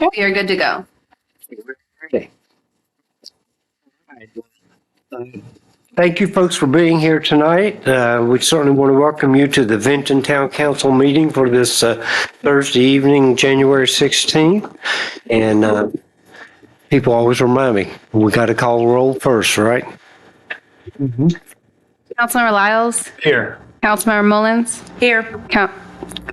We are good to go. Thank you, folks, for being here tonight. We certainly want to welcome you to the Vinton Town Council meeting for this Thursday evening, January 16th. And people always remind me, we got to call the roll first, right? Councilmember Lyles? Here. Councilmember Mullins? Here.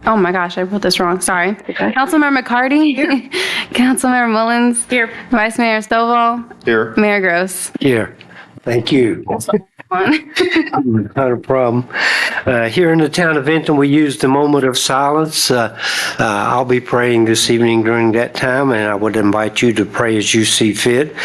Oh my gosh, I put this wrong. Sorry. Okay. Councilmember McCarty? Here. Councilmember Mullins? Here. Vice Mayor Stovall? Here. Mayor Gross? Here. Thank you. Not a problem. Here in the town of Vinton, we use the moment of silence. I'll be praying this evening during that time, and I would invite you to pray as you see fit.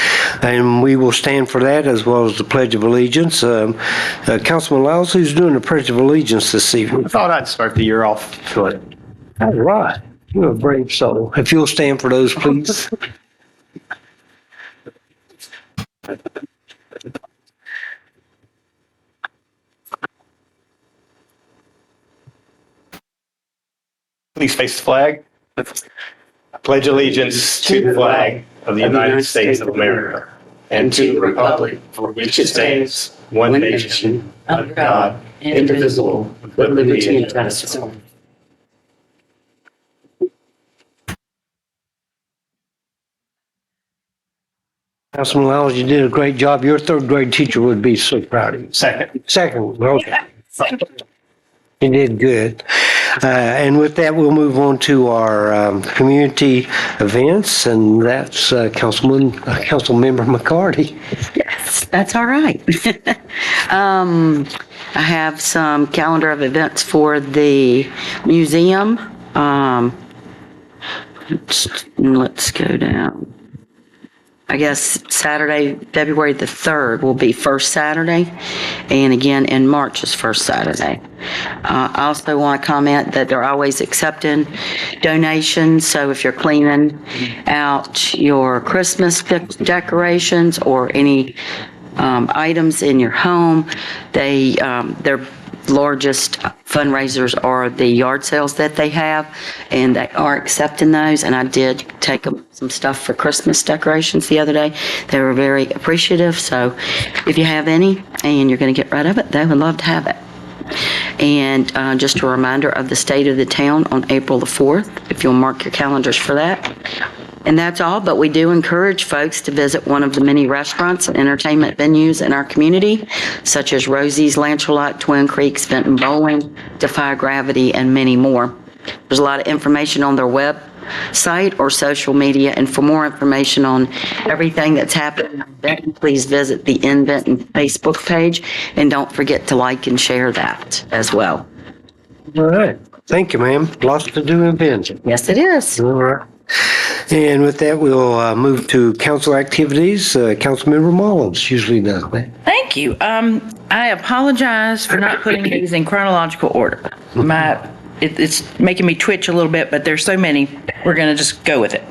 And we will stand for that as well as the Pledge of Allegiance. Councilman Lyles, who's doing the Pledge of Allegiance this evening? I thought I'd start the year off. Good. All right. You're a brave soul. If you'll stand for those, please. Please face the flag. I pledge allegiance to the flag of the United States of America and to the republic for which it stands, one nation, under God, indivisible, with liberty and justice. Councilman Lyles, you did a great job. Your third grade teacher would be so proud of you. Second, okay. You did good. And with that, we'll move on to our community events, and that's Councilmember McCarty. Yes, that's all right. I have some calendar of events for the museum. Let's go down. I guess Saturday, February the 3rd will be first Saturday, and again in March is first Saturday. I also want to comment that they're always accepting donations, so if you're cleaning out your Christmas decorations or any items in your home, their largest fundraisers are the yard sales that they have, and they are accepting those. And I did take them some stuff for Christmas decorations the other day. They were very appreciative. So if you have any and you're going to get rid of it, they would love to have it. And just a reminder of the State of the Town on April the 4th, if you'll mark your calendars for that. And that's all, but we do encourage folks to visit one of the many restaurants and entertainment venues in our community, such as Rosie's, Lancelot, Twin Creeks, Vinton Bowling, Defy Gravity, and many more. There's a lot of information on their website or social media, and for more information on everything that's happening in Vinton, please visit the In Vinton Facebook page, and don't forget to like and share that as well. All right. Thank you, ma'am. Lots to do in Vinton. Yes, it is. All right. And with that, we'll move to council activities. Councilmember Mullins usually does that. Thank you. I apologize for not putting these in chronological order. It's making me twitch a little bit, but there's so many, we're going to just go with it.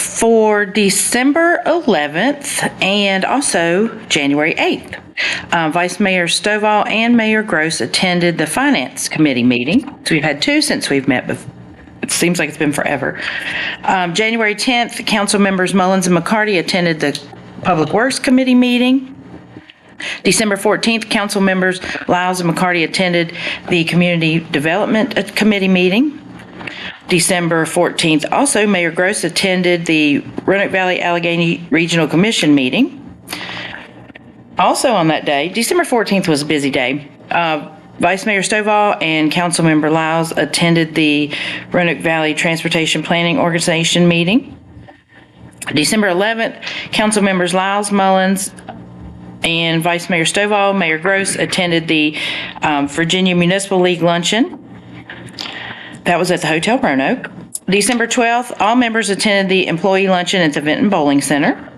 For December 11th and also January 8th, Vice Mayor Stovall and Mayor Gross attended the Finance Committee meeting. So we've had two since we've met before. It seems like it's been forever. January 10th, council members Mullins and McCarty attended the Public Works Committee meeting. December 14th, council members Lyles and McCarty attended the Community Development Committee meeting. December 14th, also Mayor Gross attended the Roanoke Valley Allegheny Regional Commission meeting. Also on that day, December 14th was a busy day. Vice Mayor Stovall and Councilmember Lyles attended the Roanoke Valley Transportation Planning Organization meeting. December 11th, Council members Lyles, Mullins, and Vice Mayor Stovall, Mayor Gross attended the Virginia Municipal League luncheon. That was at the Hotel Roanoke. December 12th, all members attended the employee luncheon at the Vinton Bowling Center.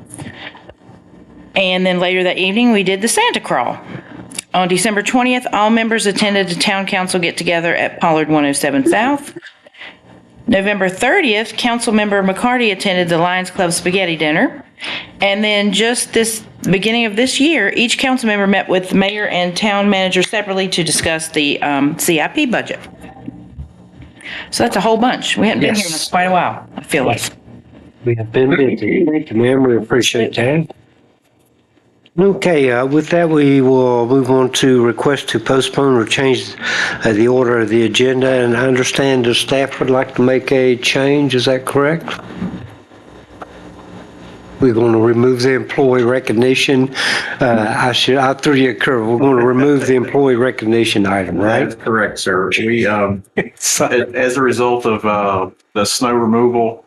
And then later that evening, we did the Santa Crawl. On December 20th, all members attended the Town Council get-together at Pollard 107 South. November 30th, Councilmember McCarty attended the Lions Club Spaghetti Dinner. And then just this beginning of this year, each council member met with the mayor and town manager separately to discuss the CIP budget. So that's a whole bunch. We haven't been here in Yes. quite a while, I feel like. We have been busy. Thank you, ma'am. We appreciate that. Okay, with that, we will move on to request to postpone or change the order of the agenda. And I understand the staff would like to make a change. Is that correct? We're going to remove the employee recognition. I threw you a curve. We're going to remove the employee recognition item, right? That's correct, sir. We, as a result of the snow removal,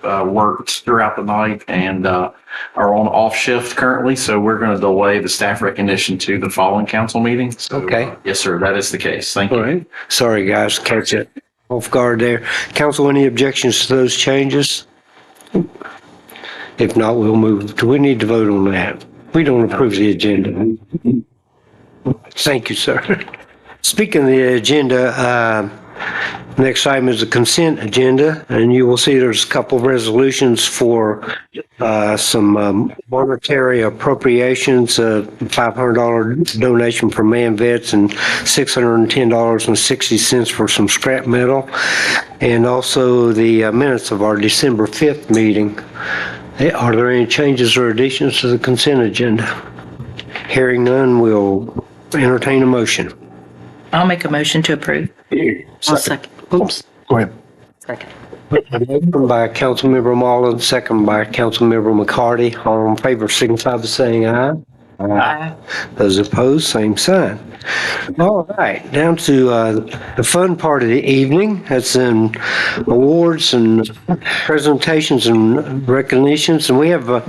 worked throughout the night and are on off shift currently. So we're going to delay the staff recognition to the following council meeting. So, Okay. Yes, sir. That is the case. Thank you. All right. Sorry, guys, catch it off guard there. Council, any objections to those changes? If not, we'll move. Do we need to vote on that? We don't approve the agenda. Thank you, sir. Speaking of the agenda, next item is the consent agenda, and you will see there's a couple of resolutions for some monetary appropriations, $500 donation for man vets and $610.60 for some scrap metal, and also the minutes of our December 5th meeting. Are there any changes or additions to the consent agenda? Hearing none, we'll entertain a motion. I'll make a motion to approve. I'll second. Oops. Go ahead. Second. Motion by Councilmember Mullins, second by Councilmember McCarty. All in favor signify by saying aye. Aye. Those opposed, same sign. All right, down to the fun part of the evening. That's in awards and presentations and recognitions. And we have a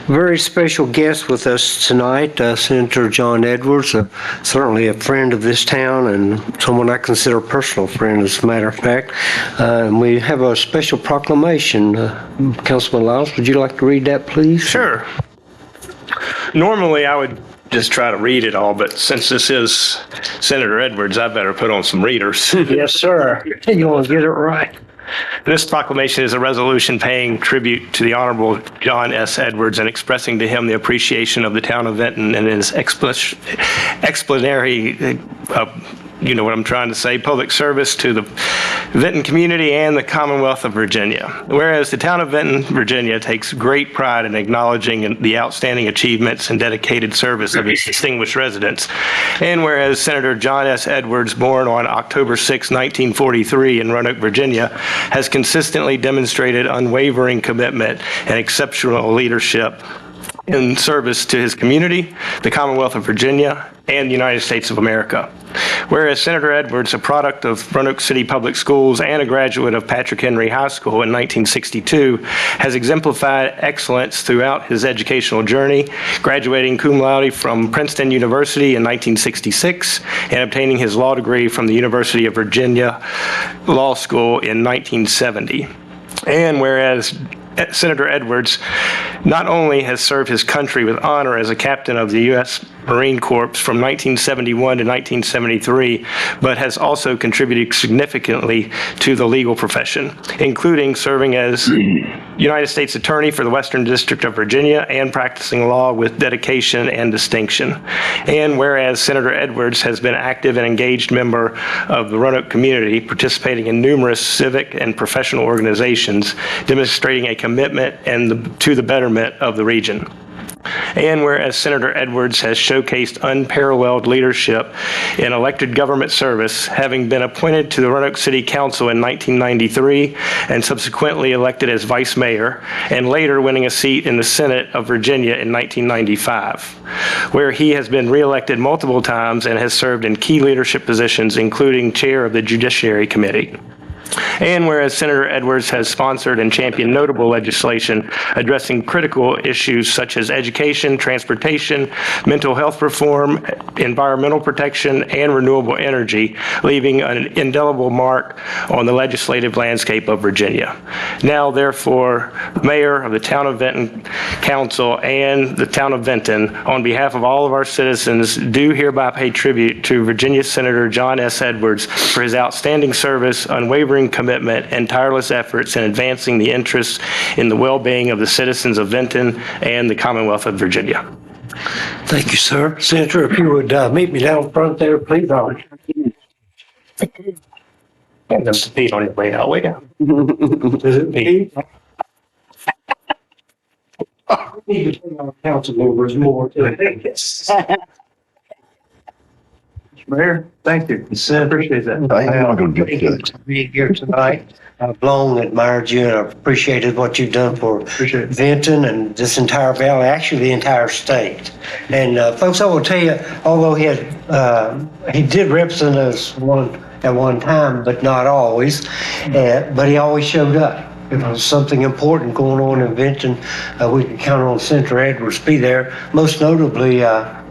very special guest with us tonight, Senator John Edwards, certainly a friend of this town and someone I consider a personal friend, as a matter of fact. And we have a special proclamation. Councilman Lyles, would you like to read that, please? Sure. Normally, I would just try to read it all, but since this is Senator Edwards, I better put on some readers. Yes, sir. You want to get it right. This proclamation is a resolution paying tribute to the Honorable John S. Edwards and expressing to him the appreciation of the town of Vinton and his explanatory, you know what I'm trying to say, public service to the Vinton community and the Commonwealth of Virginia. Whereas the town of Vinton, Virginia takes great pride in acknowledging the outstanding achievements and dedicated service of its distinguished residents. And whereas Senator John S. Edwards, born on October 6, 1943 in Roanoke, Virginia, has consistently demonstrated unwavering commitment and exceptional leadership in service to his community, the Commonwealth of Virginia, and the United States of America. Whereas Senator Edwards, a product of Roanoke City Public Schools and a graduate of Patrick Henry High School in 1962, has exemplified excellence throughout his educational journey, graduating cum laude from Princeton University in 1966 and obtaining his law degree from the University of Virginia Law School in 1970. And whereas Senator Edwards not only has served his country with honor as a captain of the U.S. Marine Corps from 1971 to 1973, but has also contributed significantly to the legal profession, including serving as United States Attorney for the Western District of Virginia and practicing law with dedication and distinction. And whereas Senator Edwards has been an active and engaged member of the Roanoke community, participating in numerous civic and professional organizations, demonstrating a commitment to the betterment of the region. And whereas Senator Edwards has showcased unparalleled leadership in elected government service, having been appointed to the Roanoke City Council in 1993 and subsequently elected as vice mayor, and later winning a seat in the Senate of Virginia in 1995, where he has been reelected multiple times and has served in key leadership positions, including chair of the Judiciary Committee. And whereas Senator Edwards has sponsored and championed notable legislation addressing critical issues such as education, transportation, mental health reform, environmental protection, and renewable energy, leaving an indelible mark on the legislative landscape of Virginia. Now, therefore, Mayor of the Town of Vinton Council and the Town of Vinton, on behalf of all of our citizens, do hereby pay tribute to Virginia Senator John S. Edwards for his outstanding service, unwavering commitment, and tireless efforts in advancing the interests in the well-being of the citizens of Vinton and the Commonwealth of Virginia. Thank you, sir. Senator, if you would meet me down front there, please. And then to Pete on your way out, way down. Is it Pete? Need to bring our council members more to Mayor, thank you. Appreciate that. I'm going to be here tonight. I've long admired you and I've appreciated what you've done for Vinton and this entire valley, actually the entire state. And folks, I will tell you, although he did represent us at one time, but not always, but he always showed up. If there was something important going on in Vinton, we could count on Senator Edwards to be there. Most notably,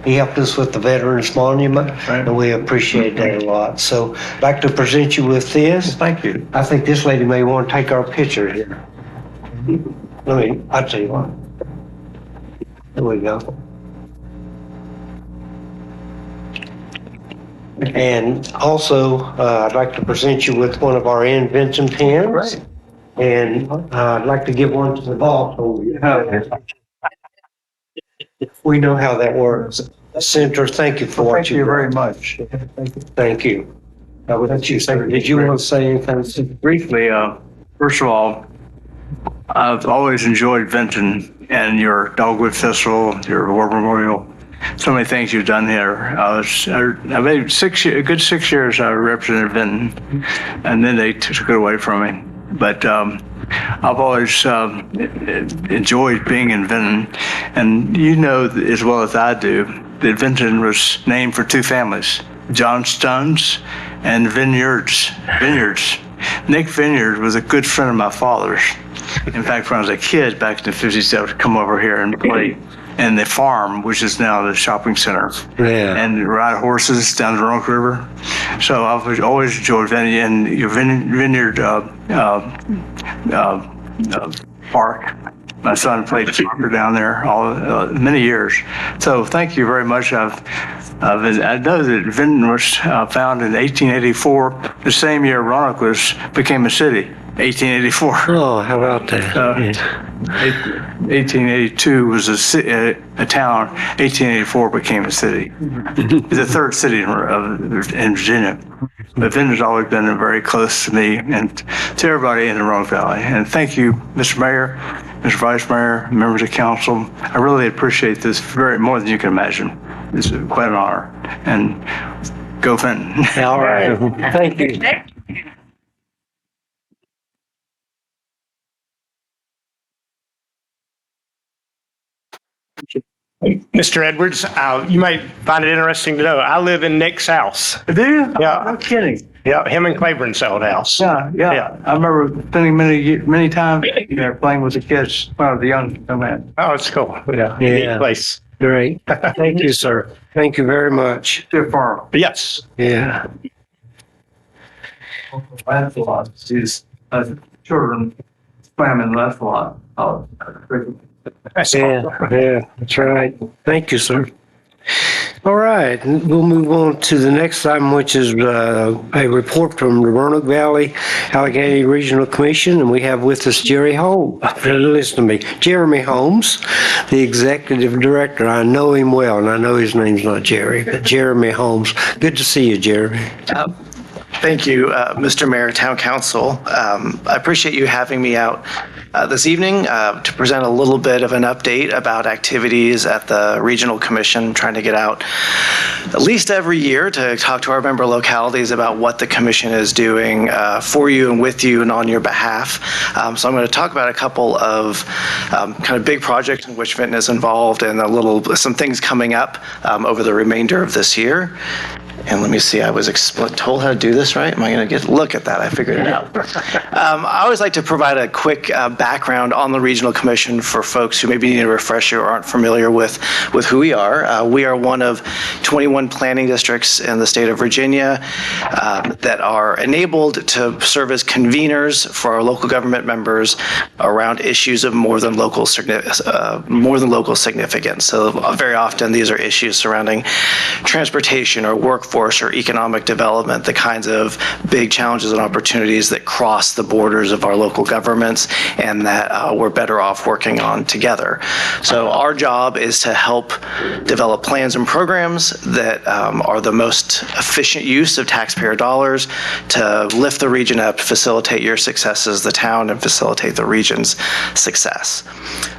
he helped us with the Veterans Monument, and we appreciate that a lot. So I'd like to present you with this. Thank you. I think this lady may want to take our picture here. I'll tell you what. There we go. And also, I'd like to present you with one of our Vinton pins. Right. And I'd like to give one to the boss over here. We know how that works. Senator, thank you for what Thank you you did. very much. Thank you. How about you, sir? Did you want to say anything? Briefly, first of all, I've always enjoyed Vinton and your Dogwood Festival, your War Memorial. So many things you've done here. I made a good 6 years I represented Vinton, and then they took it away from me. But I've always enjoyed being in Vinton, and you know as well as I do that Vinton was named for two families, Johnstones and Vineyards. Nick Vineyard was a good friend of my father's. In fact, when I was a kid back in the 50s, I would come over here and play in the farm, which is now the shopping center, and ride horses down the Roanoke River. So I've always enjoyed Vineyard and your Vineyard park. My son played soccer down there many years. So thank you very much. I know that Vinton was found in 1884, the same year Roanoke became a city. 1884. Oh, how about that? 1882 was a town. 1884 became a city. It's the third city in Virginia. But Vinton's always been very close to me and to everybody in the Roanoke Valley. And thank you, Mr. Mayor, Mr. Vice Mayor, members of council. I really appreciate this more than you can imagine. It's quite an honor. And go Vinton. All right. Thank you. Mr. Edwards, you might find it interesting to know, I live in Nick's house. Do you? Yeah. No kidding. Yeah, him and Claiborne's old house. Yeah. I remember spending many times there playing with the kids when I was a young man. Oh, it's cool. Yeah. Yeah. Neat place. Great. Thank you, sir. Thank you very much. Good farm. Yes. Yeah. Lancelot is children swam in Lancelot. Yeah, that's right. Thank you, sir. All right, we'll move on to the next item, which is a report from the Roanoke Valley Allegheny Regional Commission, and we have with us Jeremy Holmes, the executive director. I know him well, and I know his name's not Jerry, but Jeremy Holmes. Good to see you, Jeremy. Thank you, Mr. Mayor, Town Council. I appreciate you having me out this evening to present a little bit of an update about activities at the Regional Commission, trying to get out at least every year to talk to our member localities about what the commission is doing for you and with you and on your behalf. So I'm going to talk about a couple of kind of big projects in which Vinton is involved and some things coming up over the remainder of this year. And let me see, I was told how to do this, right? Am I going to look at that? I figured it out. I always like to provide a quick background on the Regional Commission for folks who maybe need a refresher or aren't familiar with who we are. We are one of 21 planning districts in the state of Virginia that are enabled to serve as conveners for our local government members around issues of more than local significance. So very often these are issues surrounding transportation or workforce workforce or economic development, the kinds of big challenges and opportunities that cross the borders of our local governments and that we're better off working on together. So our job is to help develop plans and programs that are the most efficient use of taxpayer dollars to lift the region up, facilitate your success as the town, and facilitate the region's success.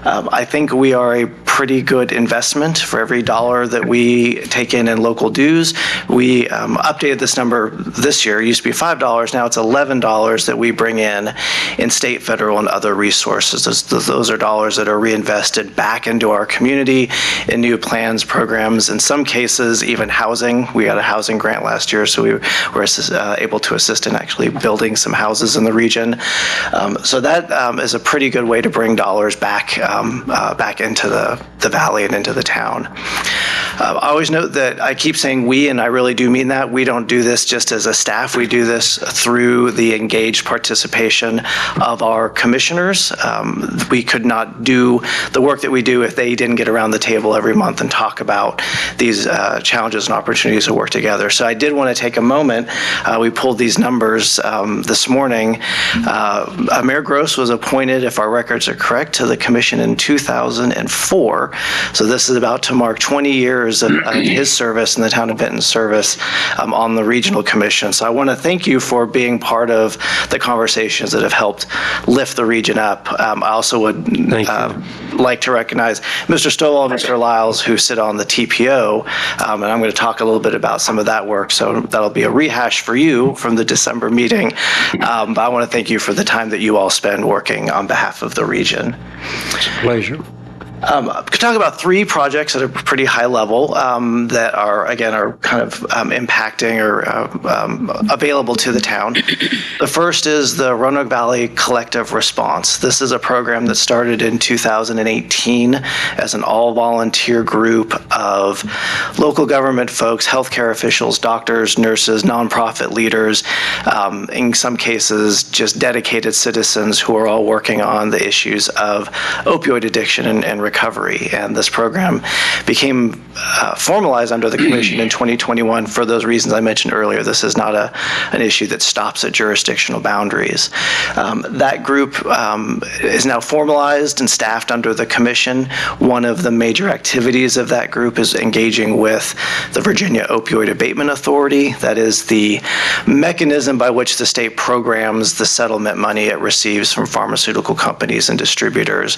I think we are a pretty good investment for every dollar that we take in local dues. We updated this number this year. It used to be $5. Now it's $11 that we bring in state, federal, and other resources. Those are dollars that are reinvested back into our community in new plans, programs, in some cases, even housing. We got a housing grant last year, so we were able to assist in actually building some houses in the region. So that is a pretty good way to bring dollars back into the valley and into the town. I always note that I keep saying we, and I really do mean that. We don't do this just as a staff. We do this through the engaged participation of our commissioners. We could not do the work that we do if they didn't get around the table every month and talk about these challenges and opportunities to work together. So I did want to take a moment. We pulled these numbers this morning. Mayor Gross was appointed, if our records are correct, to the commission in 2004. So this is about to mark 20 years of his service in the town of Benton's service on the regional commission. So I want to thank you for being part of the conversations that have helped lift the region up. I also would like to recognize Mr. Stovall and Mr. Lyles, who sit on the TPO, and I'm going to talk a little bit about some of that work. So that'll be a rehash for you from the December meeting. But I want to thank you for the time that you all spend working on behalf of the region. It's a pleasure. I could talk about three projects at a pretty high level that are kind of impacting or available to the town. The first is the Roanoke Valley Collective Response. This is a program that started in 2018 as an all-volunteer group of local government folks, healthcare officials, doctors, nurses, nonprofit leaders, in some cases just dedicated citizens who are all working on the issues of opioid addiction and recovery. And this program became formalized under the commission in 2021 for those reasons I mentioned earlier. This is not an issue that stops at jurisdictional boundaries. That group is now formalized and staffed under the commission. One of the major activities of that group is engaging with the Virginia Opioid Abatement Authority. That is the mechanism by which the state programs the settlement money it receives from pharmaceutical companies and distributors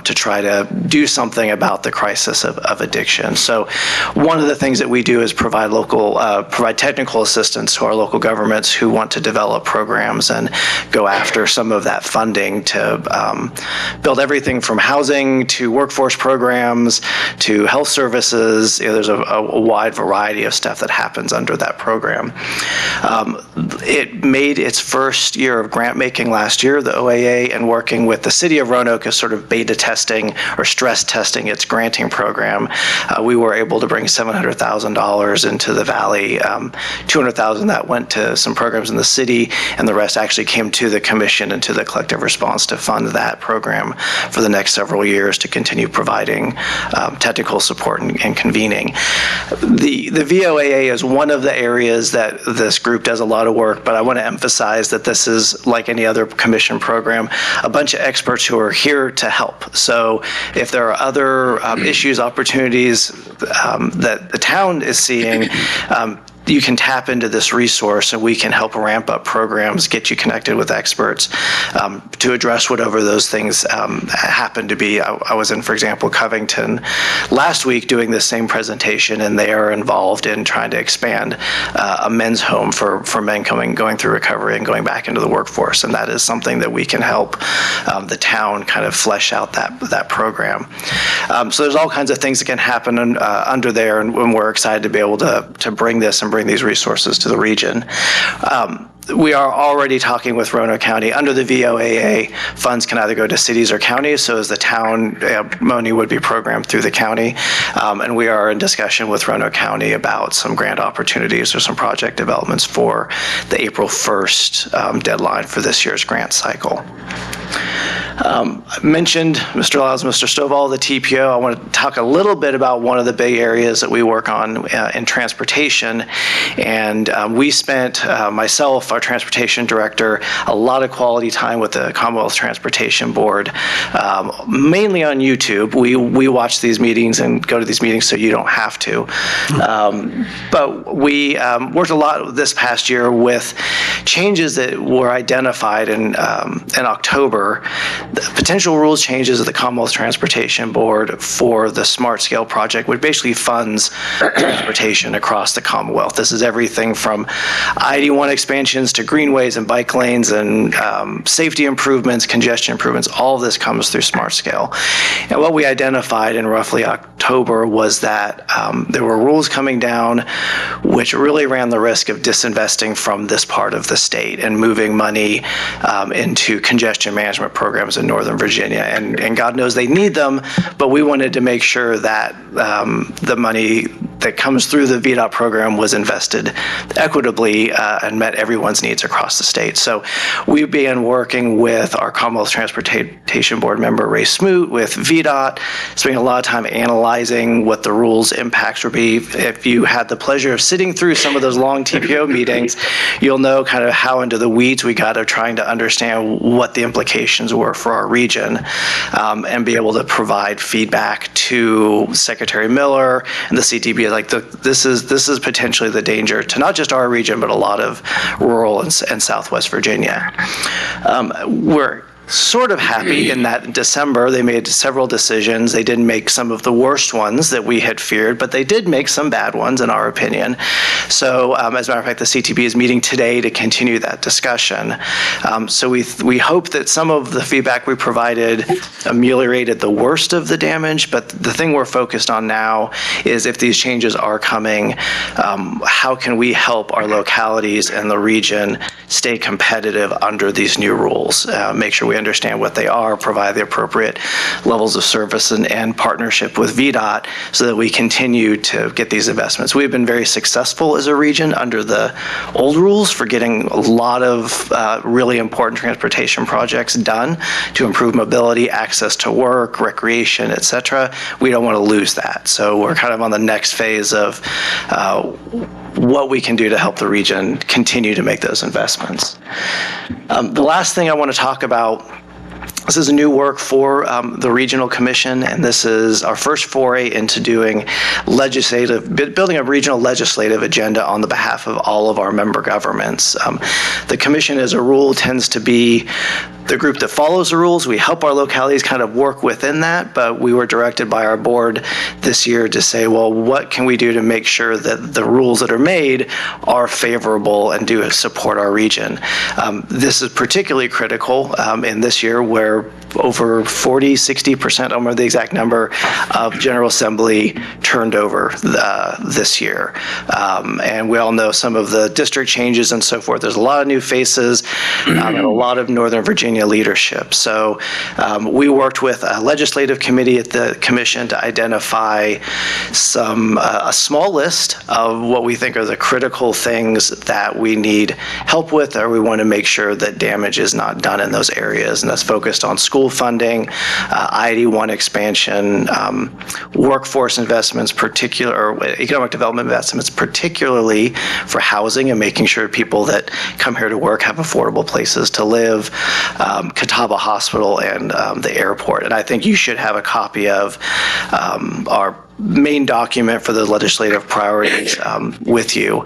to try to do something about the crisis of addiction. So one of the things that we do is provide technical assistance to our local governments who want to develop programs and go after some of that funding to build everything from housing to workforce programs to health services. There's a wide variety of stuff that happens under that program. It made its first year of grant making last year, the OAA, and working with the city of Roanoke as sort of beta testing or stress testing its granting program. We were able to bring $700,000 into the valley. $200,000 that went to some programs in the city, and the rest actually came to the commission and to the collective response to fund that program for the next several years to continue providing technical support and convening. The VOAA is one of the areas that this group does a lot of work, but I want to emphasize that this is like any other commission program, a bunch of experts who are here to help. So if there are other issues, opportunities that the town is seeing, you can tap into this resource and we can help ramp up programs, get you connected with experts to address whatever those things happen to be. I was in, for example, Covington last week doing this same presentation, and they are involved in trying to expand a men's home for men going through recovery and going back into the workforce. And that is something that we can help the town kind of flesh out that program. So there's all kinds of things that can happen under there, and we're excited to be able to bring this and bring these resources to the region. We are already talking with Roanoke County. Under the VOAA, funds can either go to cities or counties, so as the town, money would be programmed through the county. And we are in discussion with Roanoke County about some grant opportunities or some project developments for the April 1st deadline for this year's grant cycle. I mentioned Mr. Lyles, Mr. Stovall, the TPO. I want to talk a little bit about one of the big areas that we work on in transportation. And we spent, myself, our transportation director, a lot of quality time with the Commonwealth Transportation Board, mainly on YouTube. We watch these meetings and go to these meetings so you don't have to. But we worked a lot this past year with changes that were identified in October, the potential rules changes of the Commonwealth Transportation Board for the Smart Scale project, which basically funds transportation across the Commonwealth. This is everything from I-81 expansions to greenways and bike lanes and safety improvements, congestion improvements. All of this comes through Smart Scale. And what we identified in roughly October was that there were rules coming down which really ran the risk of disinvesting from this part of the state and moving money into congestion management programs in Northern Virginia. And God knows they need them, but we wanted to make sure that the money that comes through the VDOT program was invested equitably and met everyone's needs across the state. So we began working with our Commonwealth Transportation Board member, Ray Smoot, with VDOT, spending a lot of time analyzing what the rules impacts would be. If you had the pleasure of sitting through some of those long TPO meetings, you'll know kind of how into the weeds we got of trying to understand what the implications were for our region and be able to provide feedback to Secretary Miller and the CTB. Like this is potentially the danger to not just our region, but a lot of rural and Southwest Virginia. We're sort of happy in that in December they made several decisions. They didn't make some of the worst ones that we had feared, but they did make some bad ones in our opinion. So as a matter of fact, the CTB is meeting today to continue that discussion. So we hope that some of the feedback we provided ameliorated the worst of the damage, but the thing we're focused on now is if these changes are coming, how can we help our localities and the region stay competitive under these new rules, make sure we understand what they are, provide the appropriate levels of service and partnership with VDOT so that we continue to get these investments. We've been very successful as a region under the old rules for getting a lot of really important transportation projects done to improve mobility, access to work, recreation, et cetera. We don't want to lose that. So we're kind of on the next phase of what we can do to help the region continue to make those investments. The last thing I want to talk about, this is new work for the Regional Commission, and this is our first foray into doing building a regional legislative agenda on the behalf of all of our member governments. The Commission, as a rule, tends to be the group that follows the rules. We help our localities kind of work within that, but we were directed by our board this year to say, well, what can we do to make sure that the rules that are made are favorable and do support our region? This is particularly critical in this year where over 60%, I don't remember the exact number, of General Assembly turned over this year. And we all know some of the district changes and so forth. There's a lot of new faces and a lot of Northern Virginia leadership. So we worked with a legislative committee at the commission to identify a small list of what we think are the critical things that we need help with, or we want to make sure that damage is not done in those areas. And that's focused on school funding, I-81 expansion, workforce investments, or economic development investments, particularly for housing and making sure people that come here to work have affordable places to live, Catawba Hospital, and the airport. And I think you should have a copy of our main document for the legislative priorities with you.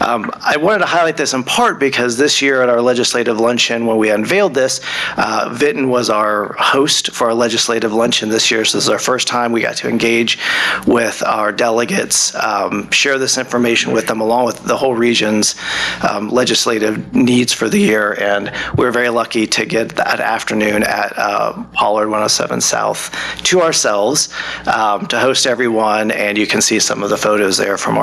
I wanted to highlight this in part because this year at our legislative luncheon, when we unveiled this, Vinton was our host for our legislative luncheon this year. So this is our first time we got to engage with our delegates, share this information with them along with the whole region's legislative needs for the year. And we were very lucky to get that afternoon at Pollard 107 South to ourselves to host everyone. And you can see some of the photos there from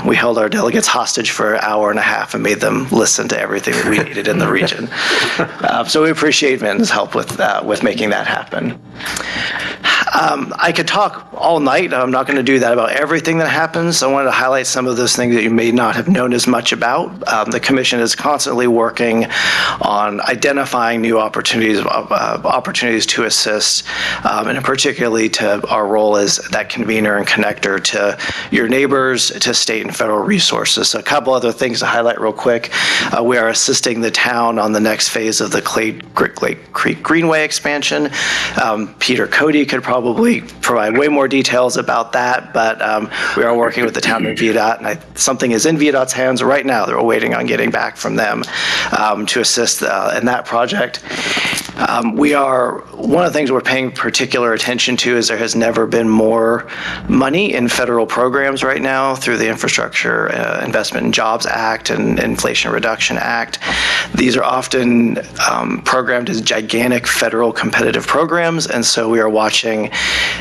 we held our delegates hostage for an hour and a half and made them listen to everything that we needed in the region. So we appreciate Vinton's help with making that happen. I could talk all night. I'm not going to do that about everything that happens. I wanted to highlight some of those things that you may not have known as much about. The commission is constantly working on identifying new opportunities to assist, and particularly to our role as that convener and connector to your neighbors, to state and federal resources. So a couple other things to highlight real quick. We are assisting the town on the next phase of the Clay Creek Greenway expansion. Peter Cody could probably provide way more details about that, but we are working with the town of VDOT, and something is in VDOT's hands right now. They're waiting on getting back from them to assist in that project. One of the things we're paying particular attention to is there has never been more money in federal programs right now through the Infrastructure Investment and Jobs Act and Inflation Reduction Act. These are often programmed as gigantic federal competitive programs, and so we are watching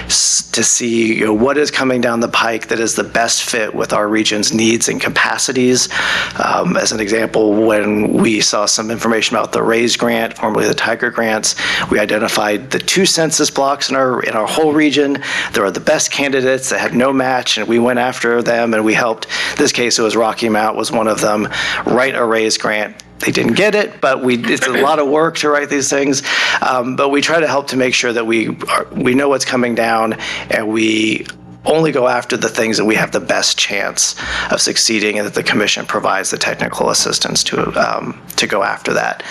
to see what is coming down the pike that is the best fit with our region's needs and capacities. As an example, when we saw some information about the RAISE grant, formerly the Tiger grants, we identified the 2 census blocks in our whole region. There are the best candidates that had no match, and we went after them, and we helped. In this case, it was Rocky Mount was one of them, write a RAISE grant. They didn't get it, but it's a lot of work to write these things. But we try to help to make sure that we know what's coming down, and we only go after the things that we have the best chance of succeeding, and that the commission provides the technical assistance to go after that.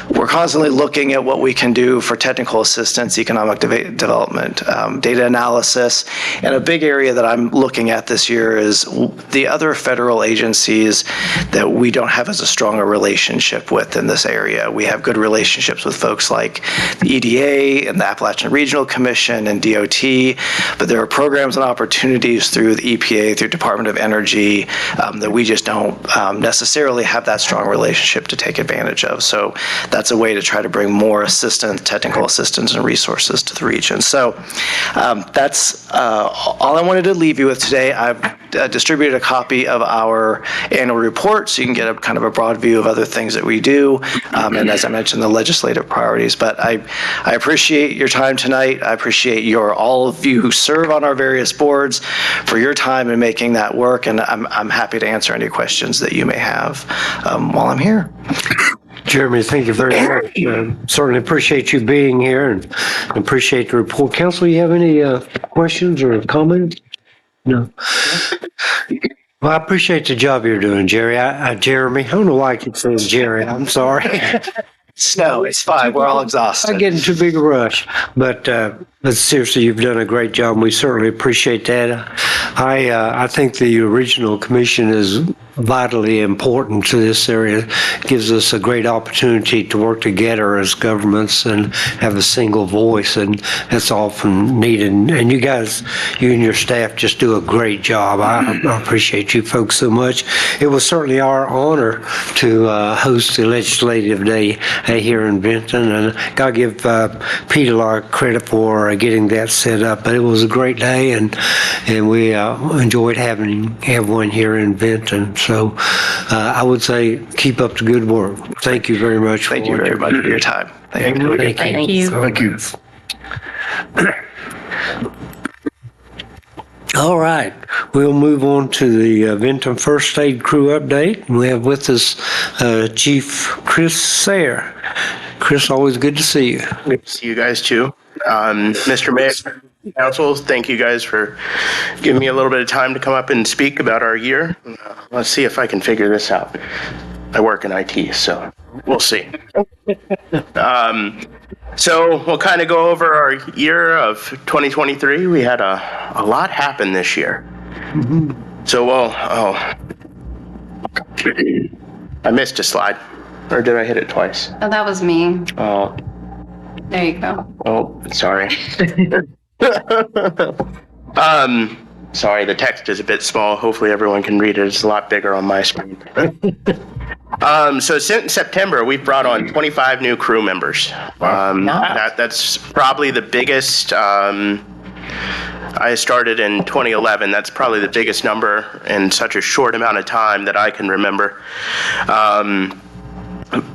We're constantly looking at what we can do for technical assistance, economic development, data analysis, and a big area that I'm looking at this year is the other federal agencies that we don't have as a strong a relationship with in this area. We have good relationships with folks like the EDA and the Appalachian Regional Commission and DOT, but there are programs and opportunities through the EPA, through Department of Energy, that we just don't necessarily have that strong relationship to take advantage of. So that's a way to try to bring more assistance, technical assistance and resources to the region. So that's all I wanted to leave you with today. I've distributed a copy of our annual report so you can get a kind of a broad view of other things that we do, and as I mentioned, the legislative priorities. But I appreciate your time tonight. I appreciate all of you who serve on our various boards for your time in making that work, and I'm happy to answer any questions that you may have while I'm here. Jeremy, thank you very much. Certainly appreciate you being here and appreciate the report. Council, you have any questions or comments? No. Well, I appreciate the job you're doing, Jeremy. I don't know why I keep saying Jerry. I'm sorry. No, it's fine. We're all exhausted. I get into a big rush, but seriously, you've done a great job, and we certainly appreciate that. I think the original commission is vitally important to this area. It gives us a great opportunity to work together as governments and have a single voice, and that's often needed. And you guys, you and your staff just do a great job. I appreciate you folks so much. It was certainly our honor to host the Legislative Day here in Benton, and gotta give Pete a lot of credit for getting that set up. But it was a great day, and we enjoyed having everyone here in Benton. So I would say keep up the good work. Thank you very much. Thank you very much for your time. Thank you. Thank you. Thank you. All right, we'll move on to the Benton First Aid Crew update. We have with us Chief Chris Sayre. Chris, always good to see you. Good to see you guys too. Mr. Mayor, Council, thank you guys for giving me a little bit of time to come up and speak about our year. Let's see if I can figure this out. I work in IT, so we'll see. So we'll kind of go over our year of 2023. We had a lot happen this year. So, I missed a slide. Or did I hit it twice? Oh, that was me. Oh, There you go. oh, sorry. Sorry, the text is a bit small. Hopefully everyone can read it. It's a lot bigger on my screen. So since September, we've brought on 25 new crew members. That's probably the biggest. I started in 2011. That's probably the biggest number in such a short amount of time that I can remember.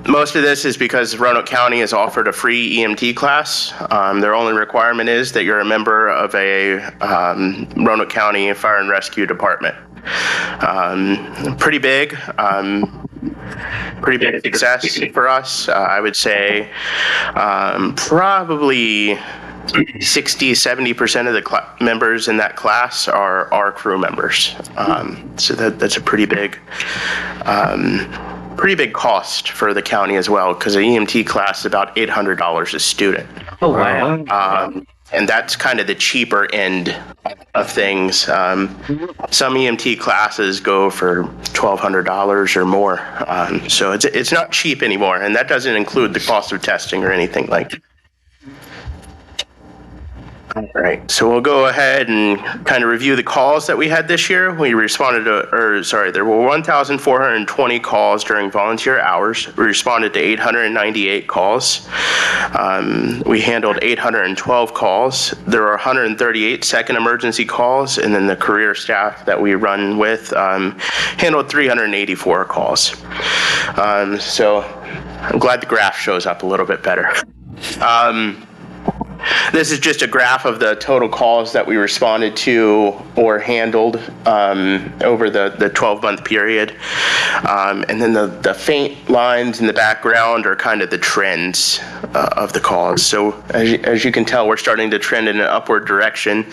Most of this is because Roanoke County has offered a free EMT class. Their only requirement is that you're a member of a Roanoke County Fire and Rescue Department. Pretty big success for us. I would say probably 60-70% of the members in that class are crew members. So that's a pretty big cost for the county as well, because an EMT class is about $800 a student. Oh, wow. And that's kind of the cheaper end of things. Some EMT classes go for $1,200 or more. So it's not cheap anymore, and that doesn't include the cost of testing or anything like that. All right, so we'll go ahead and kind of review the calls that we had this year. We responded to, there were 1,420 calls during volunteer hours. We responded to 898 calls. We handled 812 calls. There were 138 second emergency calls, and then the career staff that we run with handled 384 calls. So I'm glad the graph shows up a little bit better. This is just a graph of the total calls that we responded to or handled over the 12-month period. And then the faint lines in the background are kind of the trends of the calls. So as you can tell, we're starting to trend in an upward direction.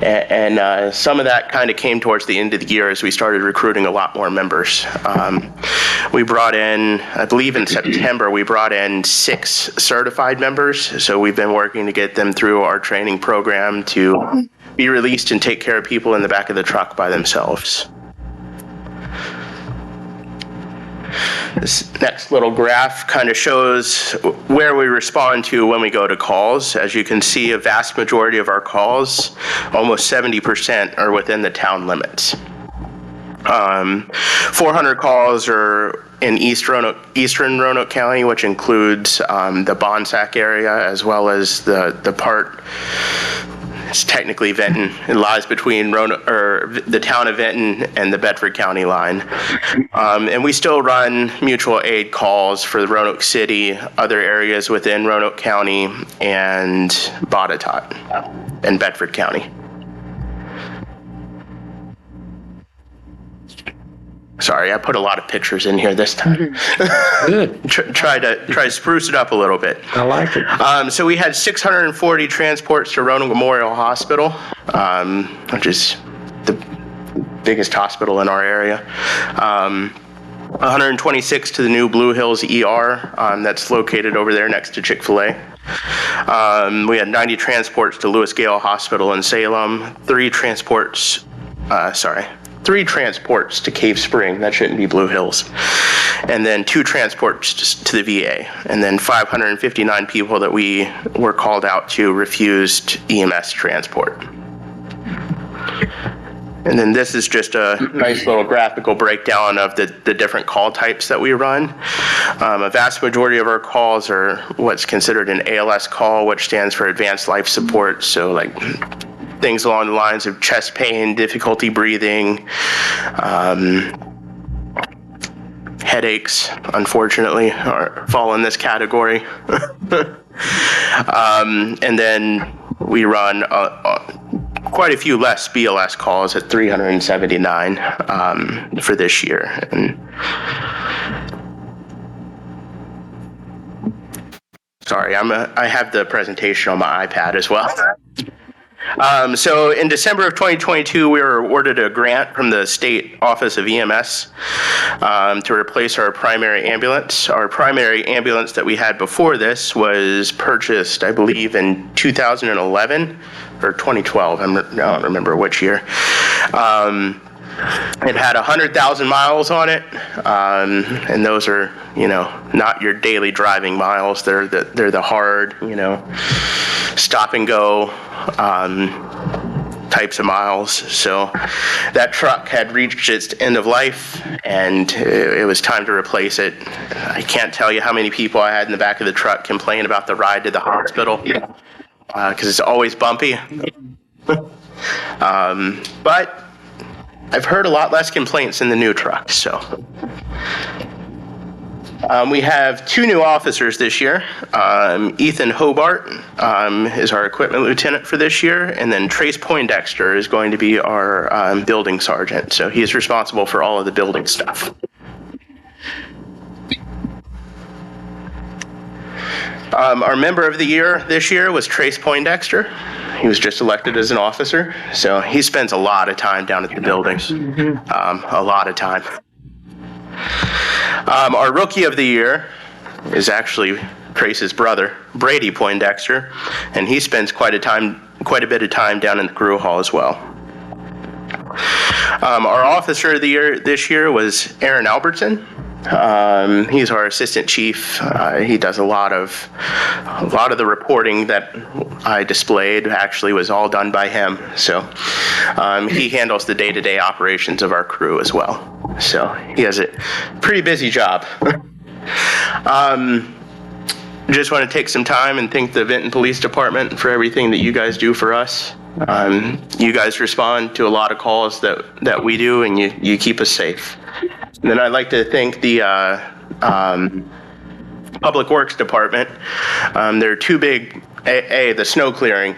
And some of that kind of came towards the end of the year as we started recruiting a lot more members. We brought in, I believe in September, we brought in 6 certified members. So we've been working to get them through our training program to be released and take care of people in the back of the truck by themselves. This next little graph kind of shows where we respond to when we go to calls. As you can see, a vast majority of our calls, almost 70%, are within the town limits. 400 calls are in eastern Roanoke County, which includes the Bonsack area, as well as the part, it's technically Vinton. It lies between the town of Vinton and the Bedford County line. And we still run mutual aid calls for the Roanoke City, other areas within Roanoke County, and Botetourt and Bedford County. Sorry, I put a lot of pictures in here this time. Good. Try to spruce it up a little bit. I like it. So we had 640 transports to Roanoke Memorial Hospital, which is the biggest hospital in our area. 126 to the new Blue Hills ER that's located over there next to Chick-fil-A. We had 90 transports to Lewis Gale Hospital in Salem, 3 transports to Cave Spring, that shouldn't be Blue Hills, and then 2 transports to the VA, and then 559 people that we were called out to refused EMS transport. And then this is just a nice little graphical breakdown of the different call types that we run. A vast majority of our calls are what's considered an ALS call, which stands for Advanced Life Support, so like things along the lines of chest pain, difficulty breathing, headaches, unfortunately, fall in this category. And then we run quite a few less BLS calls at 379 for this year. And sorry, I have the presentation on my iPad as well. So in December of 2022, we were awarded a grant from the State Office of EMS to replace our primary ambulance. Our primary ambulance that we had before this was purchased, I believe, in 2011 or 2012. I don't remember which year. It had 100,000 miles on it, and those are, not your daily driving miles. They're the hard, stop and go types of miles. So that truck had reached its end of life, and it was time to replace it. I can't tell you how many people I had in the back of the truck complain about the ride to the hospital, because it's always bumpy. But I've heard a lot less complaints in the new truck, so. We have 2 new officers this year. Ethan Hobart is our equipment lieutenant for this year, and then Trace Poindexter is going to be our building sergeant. So he is responsible for all of the building stuff. Our member of the year this year was Trace Poindexter. He was just elected as an officer, so he spends a lot of time down at the buildings, a lot of time. Our rookie of the year is actually Trace's brother, Brady Poindexter, and he spends quite a bit of time down in the crew hall as well. Our officer of the year this year was Aaron Albertson. He's our assistant chief. He does a lot of the reporting that I displayed actually was all done by him. So he handles the day-to-day operations of our crew as well. So he has a pretty busy job. Just want to take some time and thank the Vinton Police Department for everything that you guys do for us. You guys respond to a lot of calls that we do, and you keep us safe. And then I'd like to thank the Public Works Department. They're too big. The snow clearing.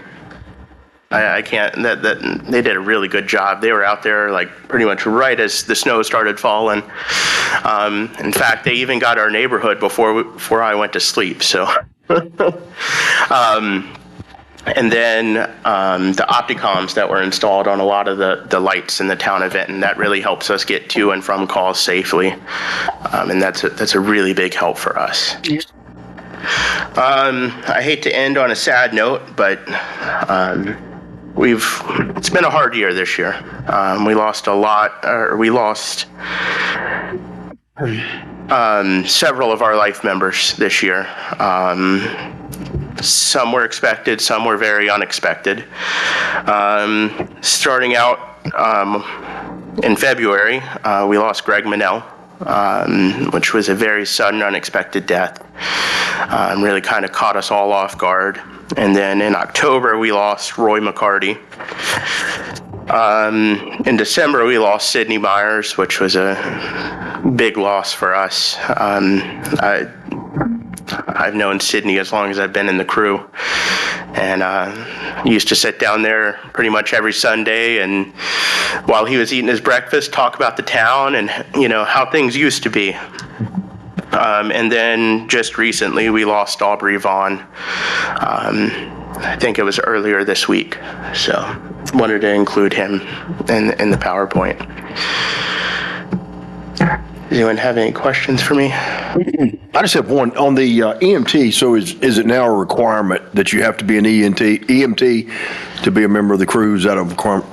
I can't. That they did a really good job. They were out there like pretty much right as the snow started falling. In fact, they even got our neighborhood before I went to sleep. So. And then the Opticoms that were installed on a lot of the lights in the town of Vinton, that really helps us get to and from calls safely. And that's a really big help for us. I hate to end on a sad note, but it's been a hard year this year. We lost several of our life members this year. Some were expected, some were very unexpected. Starting out in February, we lost Greg Manell, which was a very sudden, unexpected death. Really kind of caught us all off guard. And then in October, we lost Roy McCarty. In December, we lost Sydney Myers, which was a big loss for us. I've known Sydney as long as I've been in the crew, and used to sit down there pretty much every Sunday, and while he was eating his breakfast, talk about the town and how things used to be. And then just recently, we lost Aubrey Vaughn. I think it was earlier this week, so wanted to include him in the PowerPoint. Does anyone have any questions for me? I just have one on the EMT. So is it now a requirement that you have to be an EMT to be a member of the crew? Is that a requirement?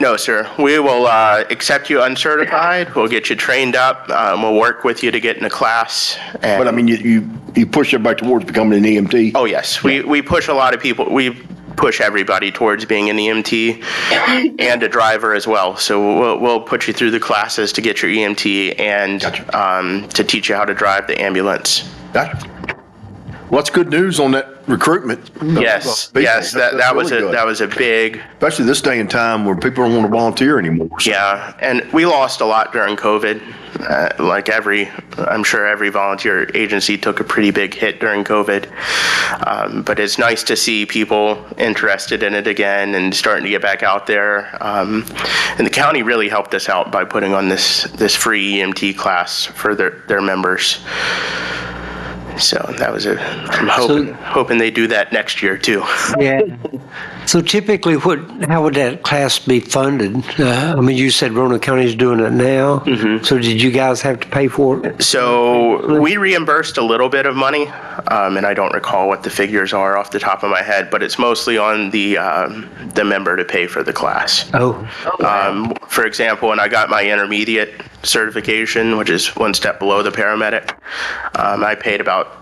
No, sir. We will accept you uncertified. We'll get you trained up. We'll work with you to get in a class. But I mean, you push everybody towards becoming an EMT? Oh, yes. We push a lot of people. We push everybody towards being an EMT and a driver as well. So we'll put you through the classes to get your EMT and Gotcha. To teach you how to drive the ambulance. Gotcha. Well, that's good news on that recruitment. Yes, that was a big. Especially this day and time where people don't want to volunteer anymore. So. Yeah, and we lost a lot during COVID. I'm sure every volunteer agency took a pretty big hit during COVID. But it's nice to see people interested in it again and starting to get back out there. And the county really helped us out by putting on this free EMT class for their members. So that was I'm hoping they do that next year too. Yeah. So typically, how would that class be funded? I mean, you said Roanoke County is doing it now. Mm-hmm. So did you guys have to pay for it? So we reimbursed a little bit of money, and I don't recall what the figures are off the top of my head, but it's mostly on the member to pay for the class. Oh. For example, when I got my intermediate certification, which is one step below the paramedic, I paid about,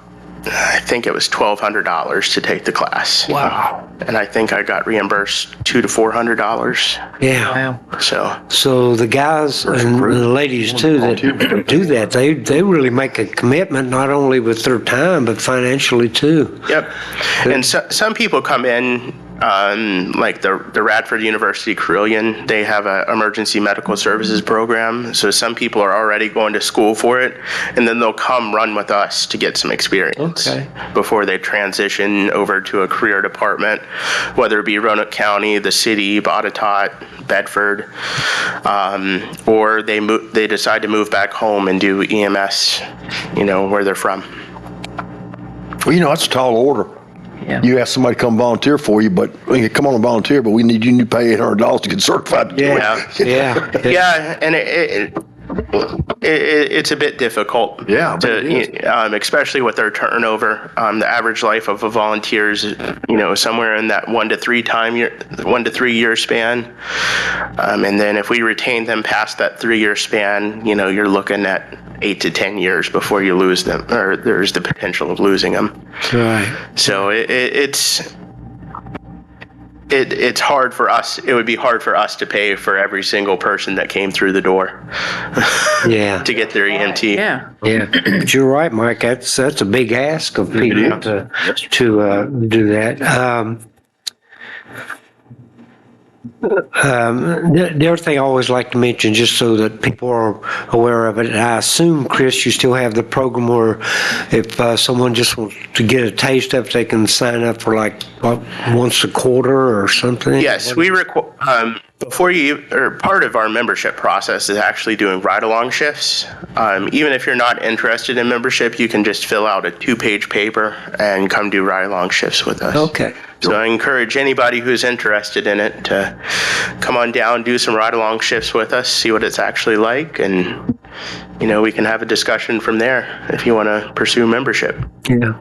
I think it was $1,200 to take the class. Wow. And I think I got reimbursed $200 to $400. Yeah. Wow. So the guys and the ladies too that do that, they really make a commitment not only with their time but financially too. Yep. And some people come in like the Radford University Carilion, they have an emergency medical services program. So some people are already going to school for it, and then they'll come run with us to get some experience before they transition over to a career department, whether it be Roanoke County, the city, Botetourt, Bedford, or they decide to move back home and do EMS, where they're from. Well, that's a tall order. Yeah. You ask somebody to come volunteer for you, but come on and volunteer, but we need you to pay $800 to get certified to do it. Yeah, and it's a bit difficult. Yeah, especially with their turnover. The average life of a volunteer is, somewhere in that 1 to 3 year span. And then if we retain them past that 3-year span, you're looking at 8 to 10 years before you lose them, or there's the potential of losing them. Right. So it's hard for us. It would be hard for us to pay for every single person that came through the door. Yeah. To get their EMT. Yeah. Yeah, but you're right, Mike. That's a big ask of people to do that. The other thing I always like to mention, just so that people are aware of it, and I assume, Chris, you still have the program where if someone just wants to get a taste of it, they can sign up for once a quarter or something? Yes, we part of our membership process is actually doing ride-along shifts. Even if you're not interested in membership, you can just fill out a 2-page paper and come do ride-along shifts with us. Okay. So I encourage anybody who's interested in it to come on down, do some ride-along shifts with us, see what it's actually like, and we can have a discussion from there if you want to pursue membership. Yeah.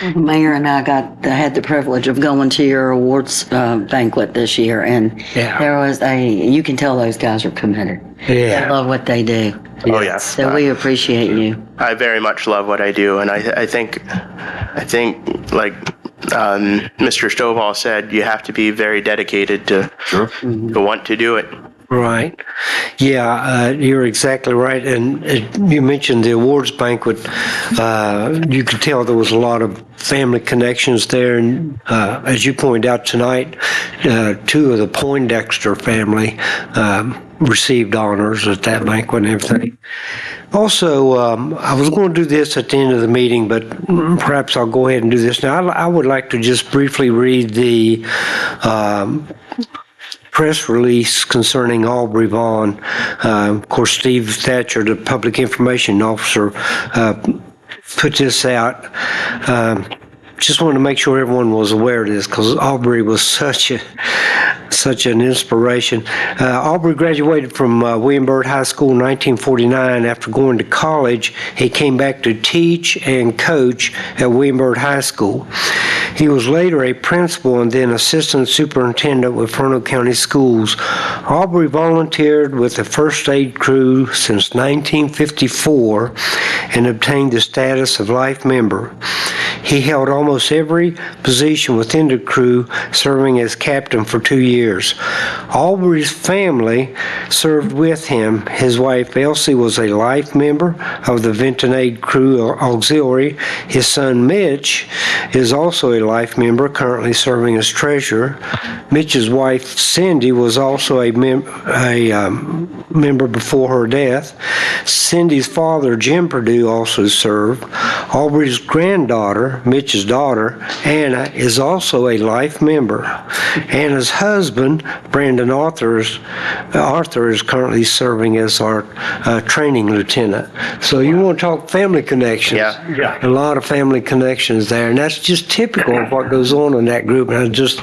The mayor and I had the privilege of going to your awards banquet this year, and there was you can tell those guys are committed. Yeah. They love what they do. Oh, yeah. So we appreciate you. I very much love what I do, and I think like Mr. Stovall said, you have to be very dedicated to want to do it. Right. Yeah, you're exactly right. And you mentioned the awards banquet. You could tell there was a lot of family connections there. And as you pointed out tonight, 2 of the Poindexter family received honors at that banquet and everything. Also, I was going to do this at the end of the meeting, but perhaps I'll go ahead and do this now. I would like to just briefly read the press release concerning Aubrey Vaughn. Of course, Steve Thatcher, the public information officer, put this out. Just wanted to make sure everyone was aware of this because Aubrey was such an inspiration. Aubrey graduated from William Byrd High School in 1949. After going to college, he came back to teach and coach at William Byrd High School. He was later a principal and then assistant superintendent with Roanoke County Schools. Aubrey volunteered with the first aid crew since 1954 and obtained the status of life member. He held almost every position within the crew, serving as captain for 2 years. Aubrey's family served with him. His wife, Elsie, was a life member of the Vinton Aid Crew Auxiliary. His son, Mitch, is also a life member, currently serving as treasurer. Mitch's wife, Cindy, was also a member before her death. Cindy's father, Jim Perdue, also served. Aubrey's granddaughter, Mitch's daughter, Anna, is also a life member. Anna's husband, Brandon Arthur, is currently serving as our training lieutenant. So you want to talk family connections. Yeah. A lot of family connections there, and that's just typical of what goes on in that group. And I'm just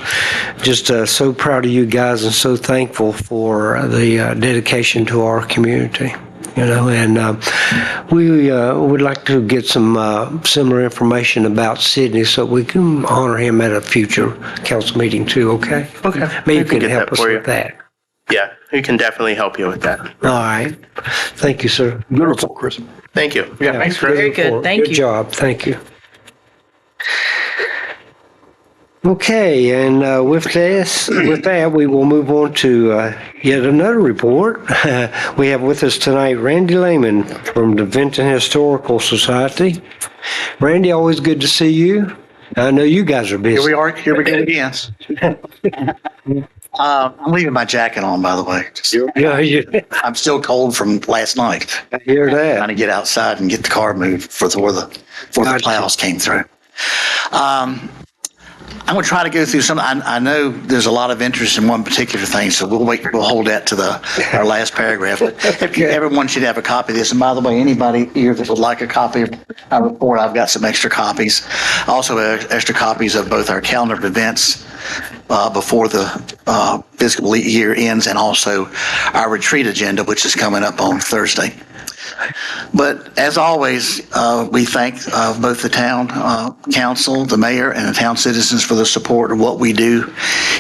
so proud of you guys and so thankful for the dedication to our community. And we would like to get some similar information about Sidney so we can honor him at a future council meeting too, okay? Okay. Maybe you We can can get help that us for you. with that. Yeah, we can definitely help you with that. All right. Thank you, sir. Good report, Chris. Thank you. Yeah, thanks, Chris. Very good. Thank Good you. job. Thank you. Okay, and with that, we will move on to yet another report. We have with us tonight Randy Lehman from the Vinton Historical Society. Randy, always good to see you. I know you guys are busy. Here we are. Here we go again. I'm leaving my jacket on, by the way. Yeah, I'm still cold from last night. I hear Trying that. to get outside and get the car moved before the plows came through. I'm going to try to go through some. I know there's a lot of interest in one particular thing, so we'll hold that to our last paragraph. Everyone should have a copy of this. And by the way, anybody here that would like a copy of our report, I've got some extra copies. I also have extra copies of both our calendar of events before the fiscal year ends, and also our retreat agenda, which is coming up on Thursday. But as always, we thank both the town council, the mayor, and the town citizens for the support of what we do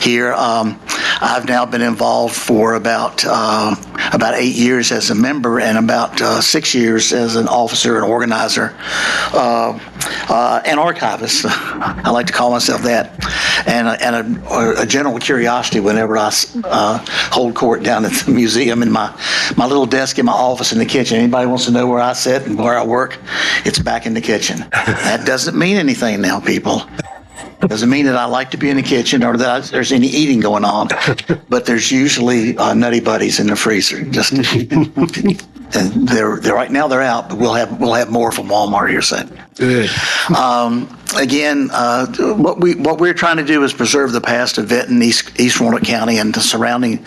here. I've now been involved for about 8 years as a member and about 6 years as an officer and organizer and archivist. I like to call myself that, and a general curiosity whenever I hold court down at the museum in my little desk in my office in the kitchen. Anybody wants to know where I sit and where I work, it's back in the kitchen. That doesn't mean anything now, people. Doesn't mean that I like to be in the kitchen or that there's any eating going on, but there's usually Nutty Buddies in the freezer. Just and they're right now they're out, but we'll have more from Walmart here soon. Good. Again, what we're trying to do is preserve the past of Vinton, East Roanoke County, and the surrounding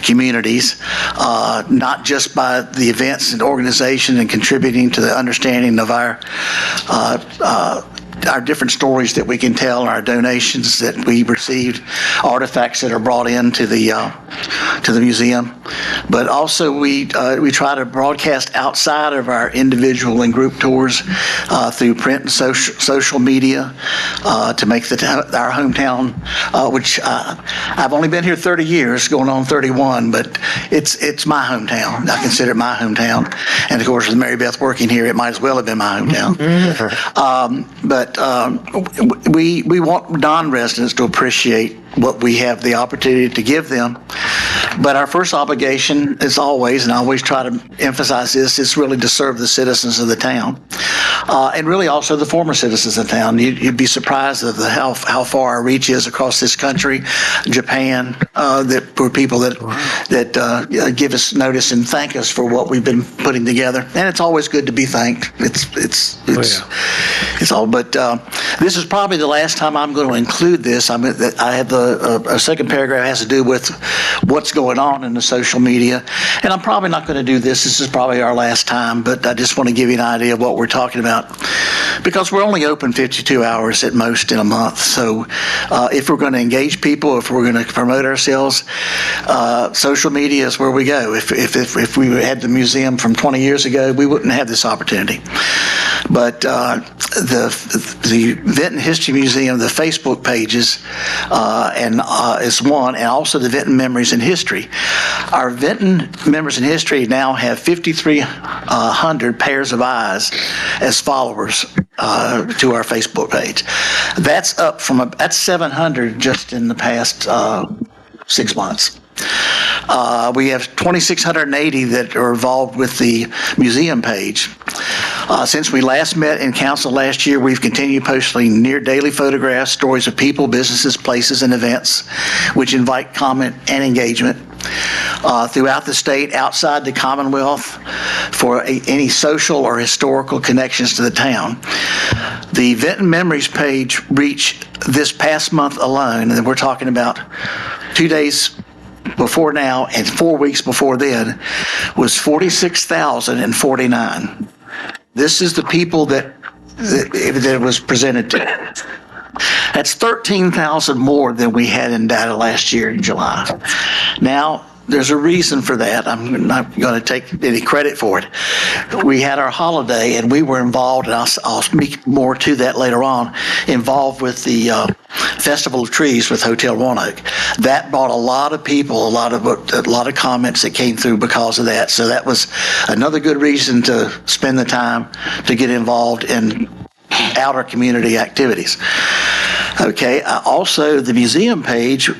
communities, not just by the events and organization and contributing to the understanding of our different stories that we can tell, our donations that we received, artifacts that are brought into the museum, but also we try to broadcast outside of our individual and group tours through print and social media to make our hometown, which I've only been here 30 years, going on 31, but it's my hometown. I consider it my hometown, and of course with Mary Beth working here, it might as well have been my hometown. But we want non-residents to appreciate what we have the opportunity to give them. But our first obligation is always, and I always try to emphasize this, is really to serve the citizens of the town. And really also the former citizens of town. You'd be surprised of how far our reach is across this country, Japan, that for people that give us notice and thank us for what we've been putting together. And it's always good to be thanked. It's all. But this is probably the last time I'm going to include this. I have a second paragraph has to do with what's going on in the social media, and I'm probably not going to do this. This is probably our last time, but I just want to give you an idea of what we're talking about, because we're only open 52 hours at most in a month. So if we're going to engage people, if we're going to promote ourselves, social media is where we go. If we had the museum from 20 years ago, we wouldn't have this opportunity. But the Vinton History Museum, the Facebook pages, is one, and also the Vinton Memories in History. Our Vinton Memories in History now have 5,300 pairs of eyes as followers to our Facebook page. That's up from that's 700 just in the past 6 months. We have 2,680 that are involved with the museum page. Since we last met in council last year, we've continued posting near daily photographs, stories of people, businesses, places, and events, which invite comment and engagement throughout the state, outside the Commonwealth, for any social or historical connections to the town. The Vinton Memories page reached this past month alone, and we're talking about 2 days before now and 4 weeks before then, was 46,049. This is the people that it was presented to. That's 13,000 more than we had in data last year in July. Now, there's a reason for that. I'm not going to take any credit for it. We had our holiday, and we were involved, and I'll speak more to that later on, involved with the Festival of Trees with Hotel Roanoke. That brought a lot of people, a lot of comments that came through because of that. So that was another good reason to spend the time to get involved in outer community activities. Okay. Also, the museum page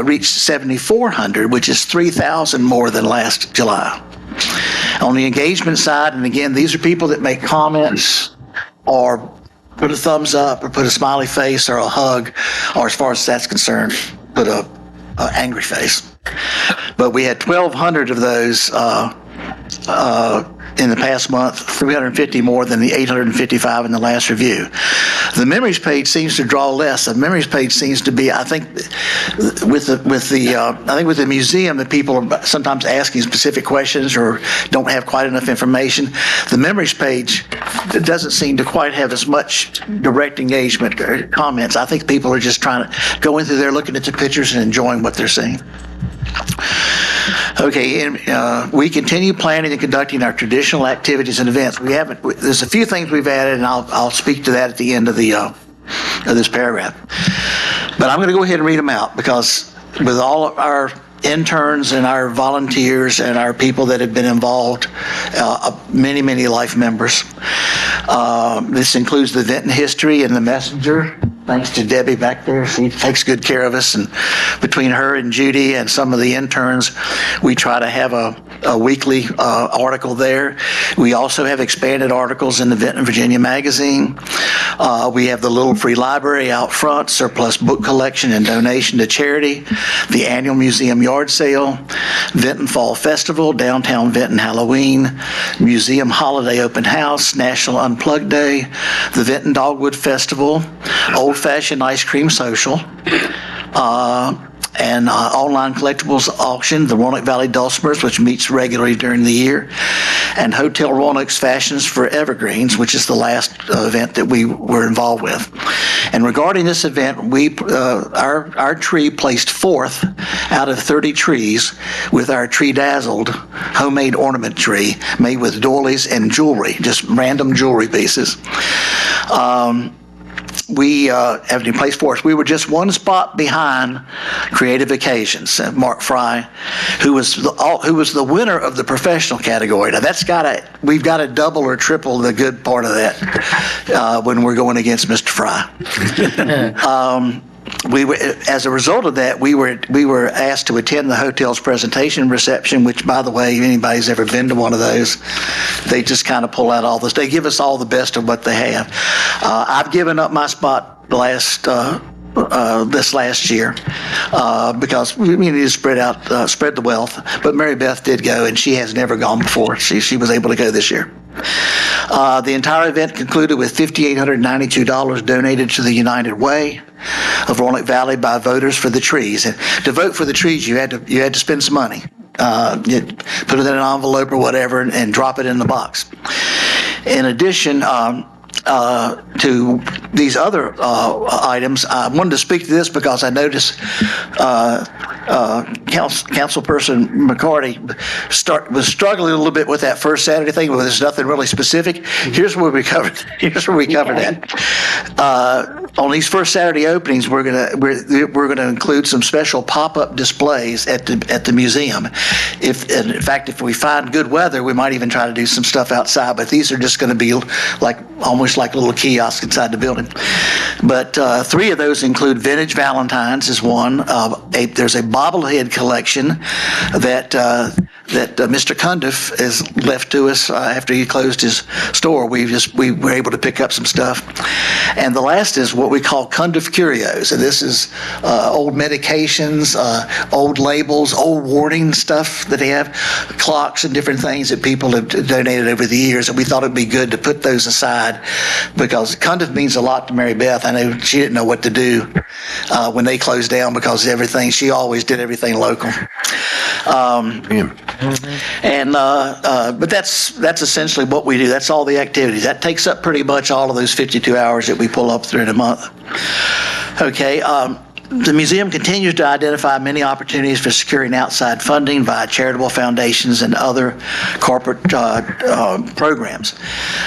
reached 7,400, which is 3,000 more than last July. On the engagement side, and again, these are people that make comments or put a thumbs up or put a smiley face or a hug, or as far as that's concerned, put a angry face. But we had 1,200 of those in the past month, 350 more than the 855 in the last review. The memories page seems to draw less. The memories page seems to be, I think, with the museum, that people are sometimes asking specific questions or don't have quite enough information. The memories page doesn't seem to quite have as much direct engagement or comments. I think people are just trying to go into there, looking at the pictures and enjoying what they're seeing. Okay, and we continue planning and conducting our traditional activities and events. There's a few things we've added, and I'll speak to that at the end of this paragraph. But I'm going to go ahead and read them out, because with all of our interns and our volunteers and our people that have been involved, many life members. This includes the Vinton History and the Messenger. Thanks to Debbie back there. She takes good care of us. And between her and Judy and some of the interns, we try to have a weekly article there. We also have expanded articles in the Vinton, Virginia magazine. We have the Little Free Library out front, surplus book collection and donation to charity, the annual museum yard sale, Vinton Fall Festival, downtown Vinton Halloween, museum holiday open house, National Unplugged Day, the Vinton Dogwood Festival, old-fashioned ice cream social, and online collectibles auction, the Roanoke Valley Dulcimers, which meets regularly during the year, and Hotel Roanoke's Fashions for Evergreens, which is the last event that we were involved with. And regarding this event, our tree placed 4th out of 30 trees with our Tree Dazzled homemade ornament tree made with doilies and jewelry, just random jewelry pieces. We have in place for us. We were just one spot behind Creative Occasions. Mark Fry, who was the winner of the professional category. Now we've got to double or triple the good part of that when we're going against Mr. Fry. As a result of that, we were asked to attend the hotel's presentation reception, which, by the way, if anybody's ever been to one of those, they just kind of pull out all this. They give us all the best of what they have. I've given up my spot this last year because we need to spread the wealth. But Mary Beth did go, and she has never gone before. She was able to go this year. The entire event concluded with $5,892 donated to the United Way of Roanoke Valley by voters for the trees. And to vote for the trees, you had to spend some money. You put it in an envelope or whatever and drop it in the box. In addition, to these other items, I wanted to speak to this because I noticed Councilperson McCarty was struggling a little bit with that first Saturday thing, but there's nothing really specific. Here's where we covered that. On these first Saturday openings, we're gonna include some special pop-up displays at the museum. In fact, if we find good weather, we might even try to do some stuff outside. But these are just going to be almost like little kiosks inside the building. But 3 of those include Vintage Valentines is one. There's a bobblehead collection that Mr. Cundiff has left to us after he closed his store. We were able to pick up some stuff. And the last is what we call Cundiff Curios. And this is old medications, old labels, old warning stuff that they have, clocks and different things that people have donated over the years. And we thought it'd be good to put those aside because Cundiff means a lot to Mary Beth. I know she didn't know what to do when they closed down because she always did everything local. But that's essentially what we do. That's all the activities. That takes up pretty much all of those 52 hours that we pull up through in a month. Okay. The museum continues to identify many opportunities for securing outside funding via charitable foundations and other corporate programs.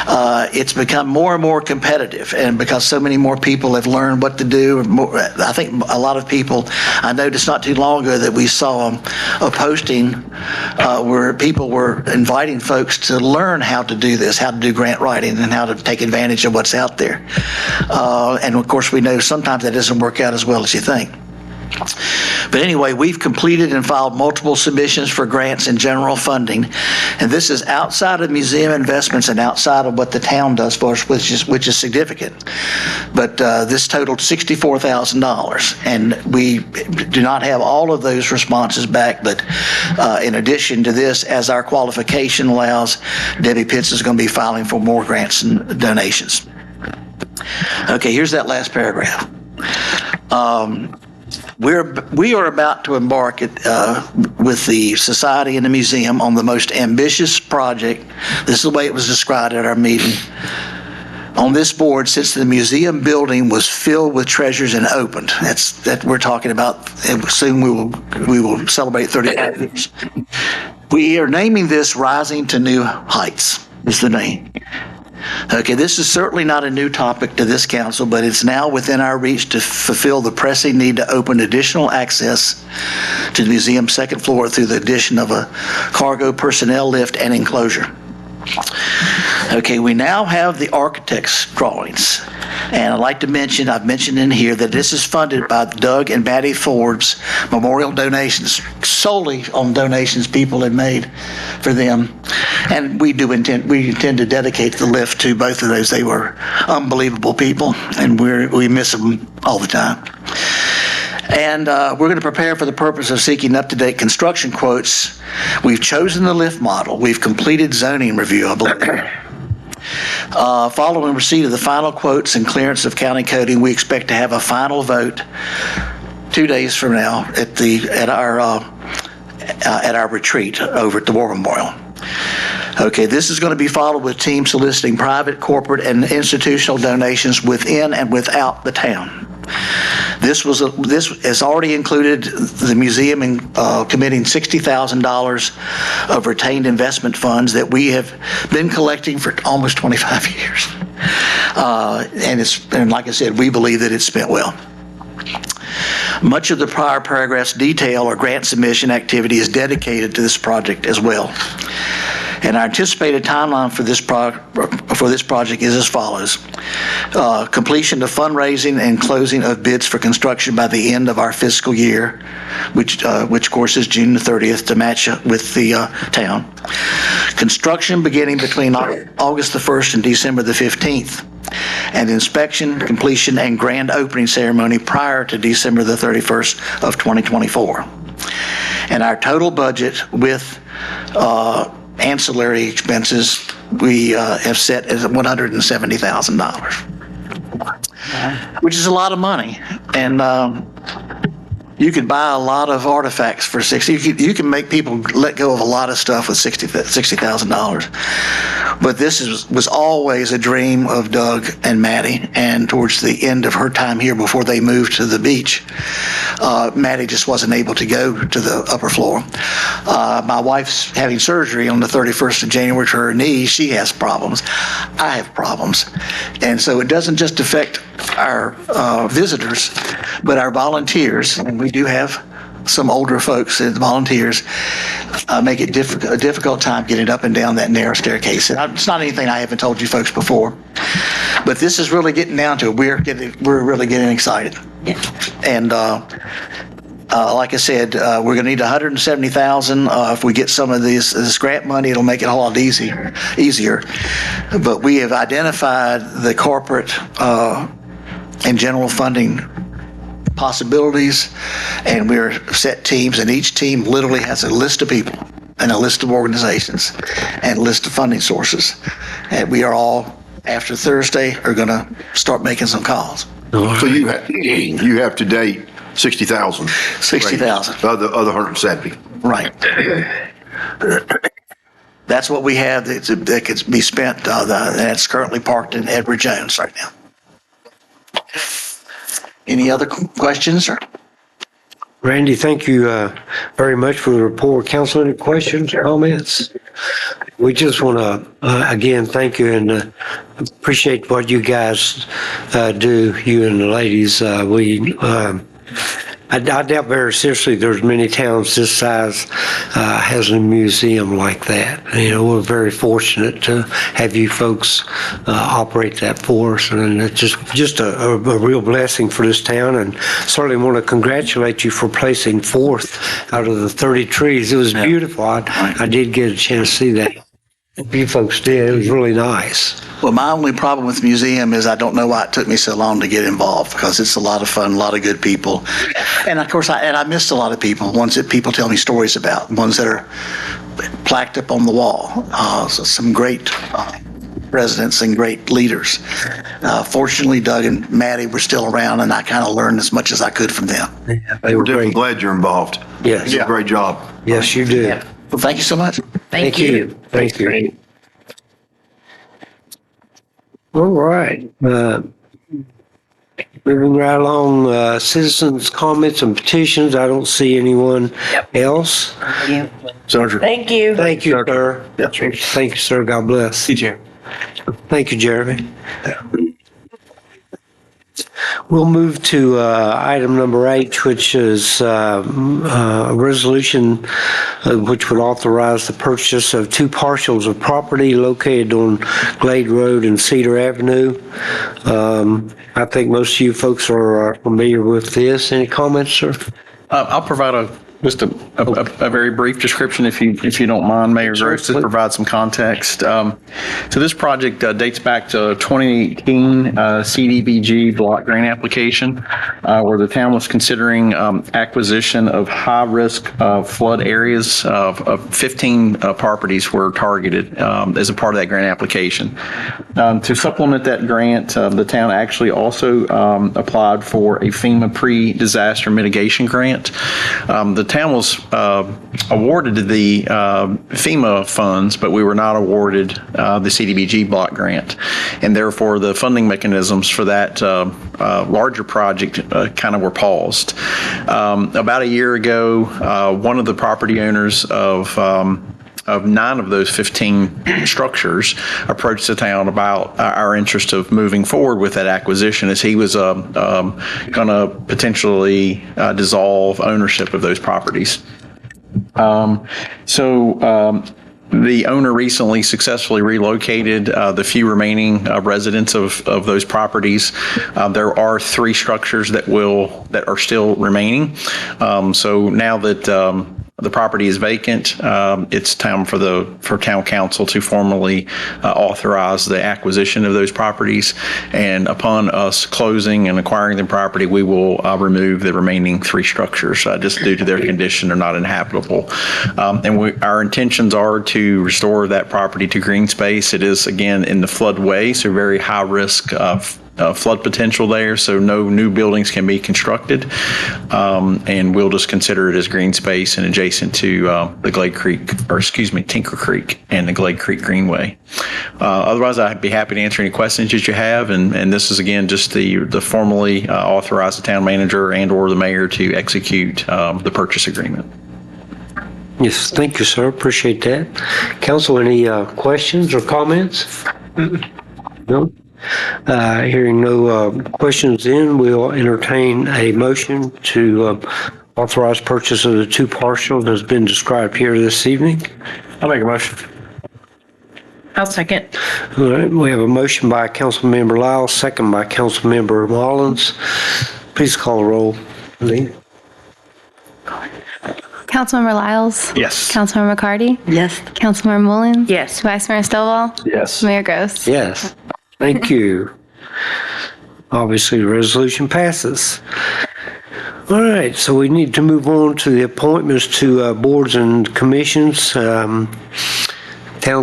It's become more and more competitive, and because so many more people have learned what to do, I think a lot of people, I noticed not too long ago that we saw a posting where people were inviting folks to learn how to do this, how to do grant writing and how to take advantage of what's out there. And of course, we know sometimes that doesn't work out as well as you think. But anyway, we've completed and filed multiple submissions for grants and general funding. And this is outside of museum investments and outside of what the town does for us, which is significant. But this totaled $64,000. And we do not have all of those responses back. But in addition to this, as our qualification allows, Debbie Pitts is going to be filing for more grants and donations. Okay, here's that last paragraph. We are about to embark with the Society and the Museum on the most ambitious project. This is the way it was described at our meeting. On this board, since the museum building was filled with treasures and opened. That we're talking about. Soon we will celebrate 35 years. We are naming this Rising to New Heights. Is the name. Okay, this is certainly not a new topic to this council, but it's now within our reach to fulfill the pressing need to open additional access to the museum's second floor through the addition of a cargo personnel lift and enclosure. Okay, we now have the architect's drawings. And I'd like to mention, I've mentioned in here that this is funded by Doug and Batty Forbes memorial donations, solely on donations people had made for them. And we intend to dedicate the lift to both of those. They were unbelievable people, and we miss them all the time. And we're going to prepare for the purpose of seeking up-to-date construction quotes. We've chosen the lift model. We've completed zoning review, I believe. Following receipt of the final quotes and clearance of county coding, we expect to have a final vote 2 days from now at our retreat over at the War Memorial. Okay, this is going to be followed with teams soliciting private, corporate, and institutional donations within and without the town. This has already included the museum committing $60,000 of retained investment funds that we have been collecting for almost 25 years. And like I said, we believe that it's spent well. Much of the prior paragraph's detail or grant submission activity is dedicated to this project as well. And our anticipated timeline for this project is as follows. Completion of fundraising and closing of bids for construction by the end of our fiscal year, which of course is June the 30th to match with the town. Construction beginning between August the 1st and December the 15th. And inspection, completion, and grand opening ceremony prior to December the 31st of 2024. And our total budget with ancillary expenses, we have set as $170,000, which is a lot of money. And you could buy a lot of artifacts for $60,000. You can make people let go of a lot of stuff with $60,000. But this was always a dream of Doug and Maddie. And towards the end of her time here before they moved to the beach, Maddie just wasn't able to go to the upper floor. My wife's having surgery on the 31st of January to her knee. She has problems. I have problems. And so it doesn't just affect our visitors, but our volunteers. And we do have some older folks and volunteers make it a difficult time getting up and down that narrow staircase. And it's not anything I haven't told you folks before, but this is really getting down to it. We're really getting excited. Yeah. And like I said, we're going to need $170,000. If we get some of this grant money, it'll make it a whole lot easier. But we have identified the corporate and general funding possibilities, and we're set teams, and each team literally has a list of people and a list of organizations and a list of funding sources. And we are all, after Thursday, are going to start making some calls. So you have to date 60,000. 60,000. Other 170. Right. That's what we have that could be spent. That's currently parked in Edward Jones right now. Any other questions? Randy, thank you very much for the report. Council, any questions, comments? We just want to, again, thank you and appreciate what you guys do, you and the ladies. I doubt very seriously there's many towns this size has a museum like that. You know, we're very fortunate to have you folks operate that for us, and it's just a real blessing for this town, and certainly want to congratulate you for placing fourth out of the 30 trees. It was beautiful. I did get a chance to see that. You folks did. It was really nice. Well, my only problem with the museum is I don't know why it took me so long to get involved, because it's a lot of fun, a lot of good people. And of course, I missed a lot of people, ones that people tell me stories about, ones that are plaqued up on the wall. So some great residents and great leaders. Fortunately, Doug and Maddie were still around, and I kind of learned as much as I could from them. Yeah, they were Definitely great. glad you're involved. Yes. You did a great job. Yes, you did. Well, thank you so much. Thank you. Thank you. All right. Moving right along, citizens' comments and petitions. I don't see anyone else. Senator. Thank you. Thank you, sir. Yes. Thank you, sir. God bless. TJ. Thank you, Jeremy. We'll move to item number 8, which is a resolution which would authorize the purchase of 2 parcels of property located on Glade Road and Cedar Avenue. I think most of you folks are familiar with this. Any comments, sir? I'll provide just a very brief description, if you don't mind, Mayor Gross, to provide some context. So this project dates back to 2018 CDBG block grant application, where the town was considering acquisition of high-risk flood areas. Of 15 properties were targeted as a part of that grant application. To supplement that grant, the town actually also applied for a FEMA pre-disaster mitigation grant. The town was awarded the FEMA funds, but we were not awarded the CDBG block grant, and therefore the funding mechanisms for that larger project kind of were paused. About a year ago, one of the property owners of 9 of those 15 structures approached the town about our interest of moving forward with that acquisition, as he was going to potentially dissolve ownership of those properties. The owner recently successfully relocated the few remaining residents of those properties. There are 3 structures that are still remaining. So now that the property is vacant, it's time for town council to formally authorize the acquisition of those properties. And upon us closing and acquiring the property, we will remove the remaining 3 structures just due to their condition. They're not inhabitable. And our intentions are to restore that property to green space. It is, again, in the floodway, so very high risk of flood potential there, so no new buildings can be constructed, and we'll just consider it as green space and adjacent to the Tinker Creek and the Glade Creek Greenway. Otherwise, I'd be happy to answer any questions that you have, and this is again just the formally authorize the town manager and or the mayor to execute the purchase agreement. Yes, thank you, sir. Appreciate that. Council, any questions or comments? No? Hearing no questions in, we'll entertain a motion to authorize purchase of the 2 parcels that has been described here this evening. I'll make a motion. I'll second. All right, we have a motion by Councilmember Lyle, second by Councilmember Mullins. Please call the roll, Lee. Councilmember Lyles? Yes. Councilmember McCarty? Yes. Councilmember Mullins? Yes. Vice Mayor Stovall? Yes. Mayor Gross? Yes, thank you. Obviously, the resolution passes. All right, so we need to move on to the appointments to boards and commissions. Town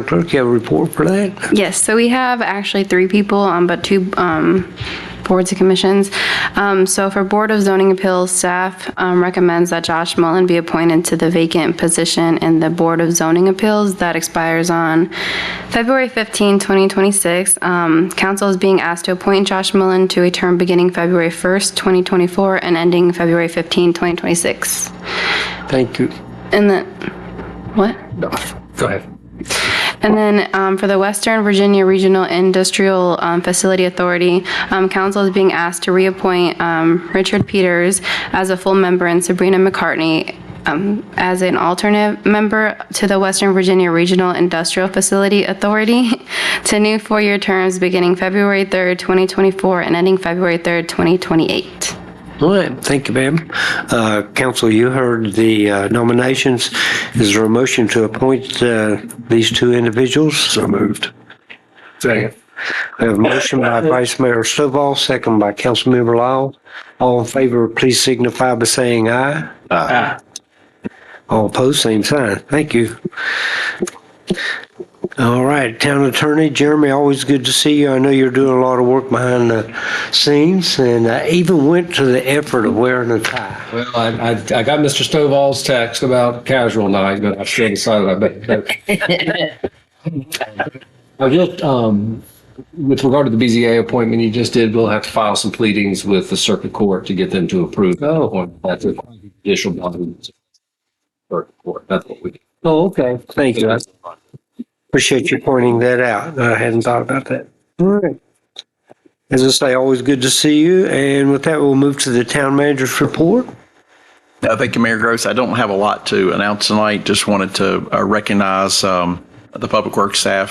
clerk, you have a report for that? Yes, so we have actually 3 people, but 2 boards and commissions. So for Board of Zoning Appeals, staff recommends that Josh Mullen be appointed to the vacant position in the Board of Zoning Appeals that expires on February 15, 2026. Council is being asked to appoint Josh Mullen to a term beginning February 1st, 2024 and ending February 15, 2026. Thank you. And then, what? No, go ahead. And then for the Western Virginia Regional Industrial Facility Authority, council is being asked to reappoint Richard Peters as a full member and Sabrina McCartney as an alternate member to the Western Virginia Regional Industrial Facility Authority to new four-year terms beginning February 3rd, 2024 and ending February 3rd, 2028. All right, thank you, ma'am. Council, you heard the nominations. Is there a motion to appoint these two individuals? So moved. Second. We have a motion by Vice Mayor Stovall, second by Councilmember Lyle. All in favor, please signify by saying aye. Aye. All opposed, same sign. Thank you. All right, Town Attorney Jeremy, always good to see you. I know you're doing a lot of work behind the scenes and even went to the effort of wearing a tie. Well, I got Mr. Stovall's text about casual night, but I still decided I will, with regard to the BZA appointment you just did, we'll have to file some pleadings with the circuit court to get them to approve. That's a judicial body. Circuit court, that's what we do. Oh, okay. Thank you. I appreciate you pointing that out. I hadn't thought about that. All right. As I say, always good to see you. And with that, we'll move to the town manager's report. Thank you, Mayor Gross. I don't have a lot to announce tonight. Just wanted to recognize the Public Works staff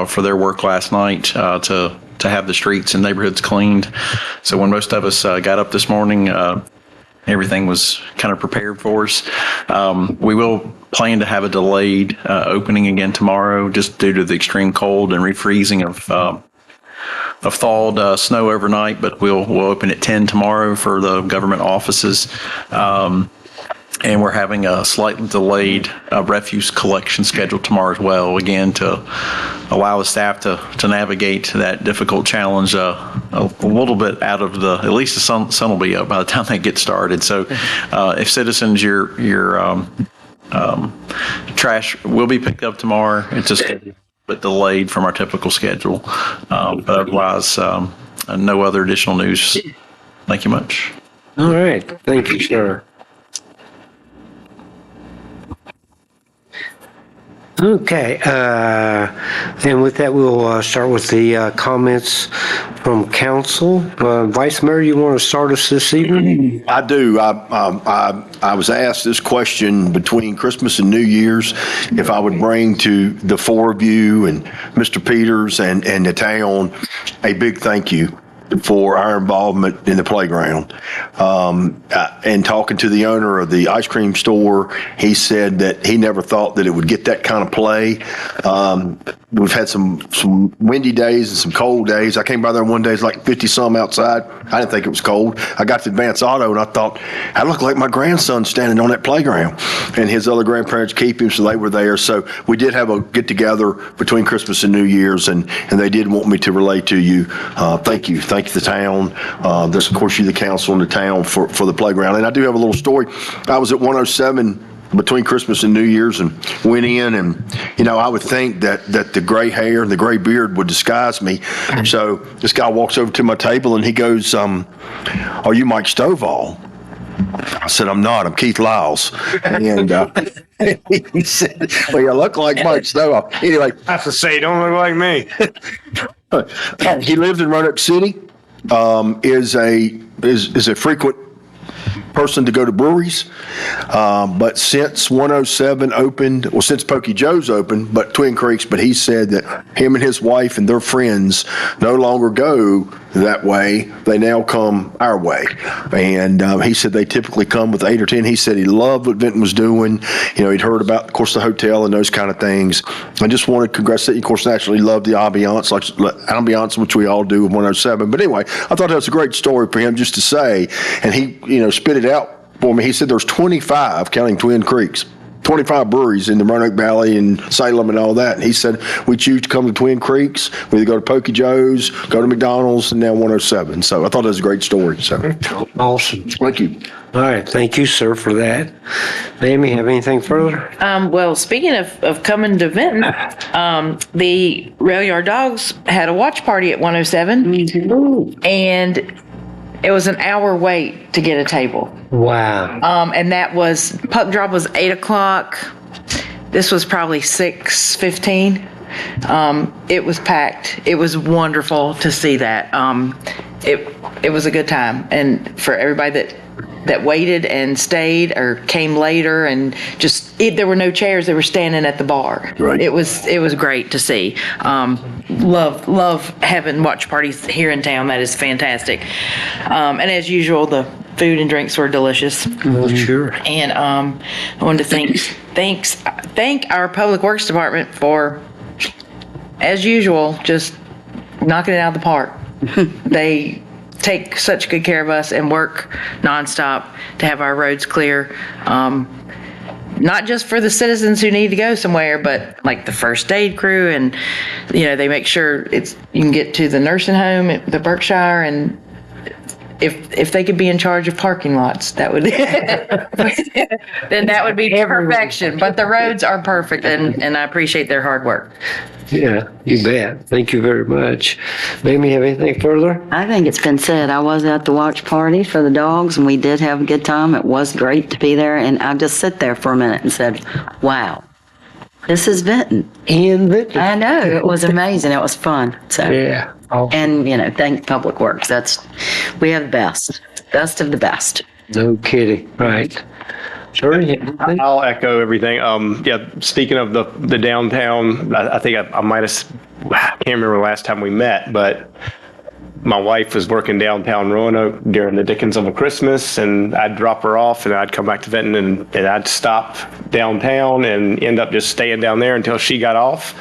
for their work last night to have the streets and neighborhoods cleaned. So when most of us got up this morning, everything was kind of prepared for us. We will plan to have a delayed opening again tomorrow just due to the extreme cold and refreezing of thawed snow overnight, but we'll open at 10 tomorrow for the government offices. And we're having a slightly delayed refuse collection schedule tomorrow as well, again, to allow the staff to navigate that difficult challenge a little bit out of at least the sun will be up by the time they get started. So if citizens, your trash will be picked up tomorrow. It's just a bit delayed from our typical schedule. But otherwise, no other additional news. Thank you much. All right. Thank you, sir. Okay, and with that, we'll start with the comments from council. Vice Mayor, you want to start us this evening? I do. I was asked this question between Christmas and New Year's, if I would bring to the four of you and Mr. Peters and the town a big thank you for our involvement in the playground. And talking to the owner of the ice cream store, he said that he never thought that it would get that kind of play. We've had some windy days and some cold days. I came by there one day, it's like 50 some outside. I didn't think it was cold. I got to Advance Auto and I thought, I look like my grandson standing on that playground. And his other grandparents keep him, so they were there. So we did have a get together between Christmas and New Year's, and they did want me to relay to you. Thank you. Thank you, the town. This, of course, you, the council and the town for the playground. And I do have a little story. I was at 107 between Christmas and New Year's and went in, and I would think that the gray hair and the gray beard would disguise me. So this guy walks over to my table and he goes, "Are you Mike Stovall?" I said, "I'm not. I'm Keith Lyles." And he said, "Well, you look like Mike Stovall." Anyway, I have to say, don't look like me. he lives in Roanoke City. Is a frequent person to go to breweries, but since 107 opened, well, since Pokey Joe's opened, but Twin Creeks, but he said that him and his wife and their friends no longer go that way. They now come our way. And he said they typically come with 8 or 10. He said he loved what Vinton was doing. He'd heard about, of course, the hotel and those kind of things. I just wanted to congratulate you. Of course, naturally loved the ambiance, which we all do with 107. But anyway, I thought that was a great story for him just to say. And he, spit it out for me. He said there's 25, counting Twin Creeks, 25 breweries in the Roanoke Valley and Salem and all that. And he said, we choose to come to Twin Creeks. We either go to Pokey Joe's, go to McDonald's, and now 107. So I thought that was a great story. So Awesome. thank you. All right. Thank you, sir, for that. Mamie, have anything further? Well, speaking of coming to Vinton, the Rail Yard Dogs had a watch party at 107. And it was an hour wait to get a table. Wow. And that was, puck drop was 8 o'clock. This was probably 6:15. It was packed. It was wonderful to see that. It was a good time. And for everybody that waited and stayed or came later and just, there were no chairs, they were standing at the bar. Right. It was great to see. Love having watch parties here in town. That is fantastic. And as usual, the food and drinks were delicious. Sure. And I wanted to thank our Public Works Department for, as usual, just knocking it out of the park. They take such good care of us and work nonstop to have our roads clear. Not just for the citizens who need to go somewhere, but like the first aid crew, and they make sure you can get to the nursing home at the Berkshire, and if they could be in charge of parking lots, that would then that would be perfection. But the roads are perfect, and I appreciate their hard work. Yeah, you bet. Thank you very much. Mamie, have anything further? I think it's been said. I was at the watch party for the dogs, and we did have a good time. It was great to be there, and I just sit there for a minute and said, wow, this is Vinton. Ian Vinton. I know, it was amazing. It was fun. So, Yeah. and, thank Public Works. We have the best of the best. No kidding. Right. Sure. I'll echo everything. Speaking of the downtown, I think I might have, I can't remember the last time we met, but my wife was working downtown Roanoke during the Dickens of a Christmas, and I'd drop her off and I'd come back to Vinton and I'd stop downtown and end up just staying down there until she got off.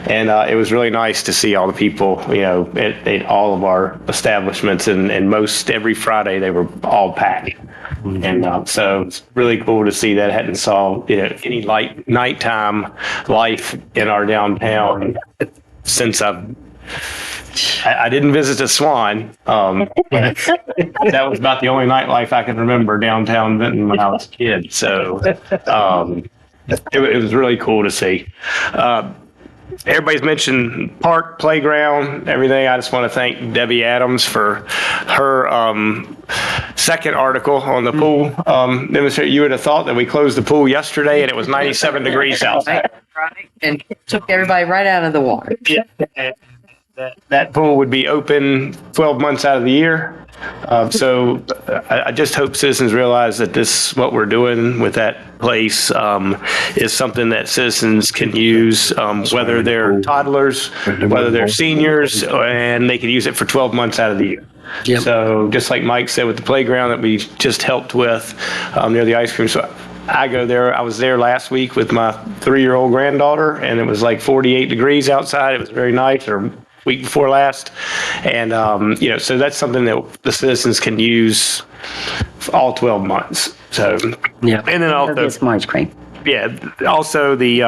And it was really nice to see all the people, at all of our establishments, and every Friday they were all packed. And so it's really cool to see that. I hadn't saw any nighttime life in our downtown since I didn't visit the Swan. But that was about the only nightlife I can remember downtown Vinton when I was a kid. So it was really cool to see. Everybody's mentioned park, playground, everything. I just want to thank Debbie Adams for her second article on the pool demonstration. You would have thought that we closed the pool yesterday and it was 97 degrees outside. Right. And took everybody right out of the water. Yeah. That pool would be open 12 months out of the year. So I just hope citizens realize that what we're doing with that place is something that citizens can use, whether they're toddlers, whether they're seniors, and they can use it for 12 months out of the year. Yep. So just like Mike said with the playground that we just helped with near the ice cream. So I go there. I was there last week with my 3-year-old granddaughter, and it was like 48 degrees outside. It was very nice. Or week before last. And, so that's something that the citizens can use all 12 months. So, Yeah. And then also, It's March cream. yeah, also the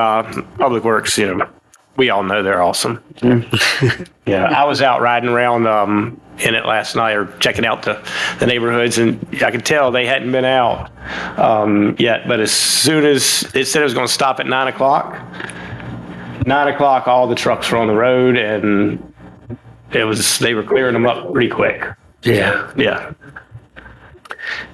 Public Works, we all know they're awesome. Yeah, I was out riding around in it last night, or checking out the neighborhoods, and I could tell they hadn't been out yet. But as soon as it said it was going to stop at 9 o'clock, all the trucks were on the road, and they were clearing them up pretty quick. Yeah. Yeah.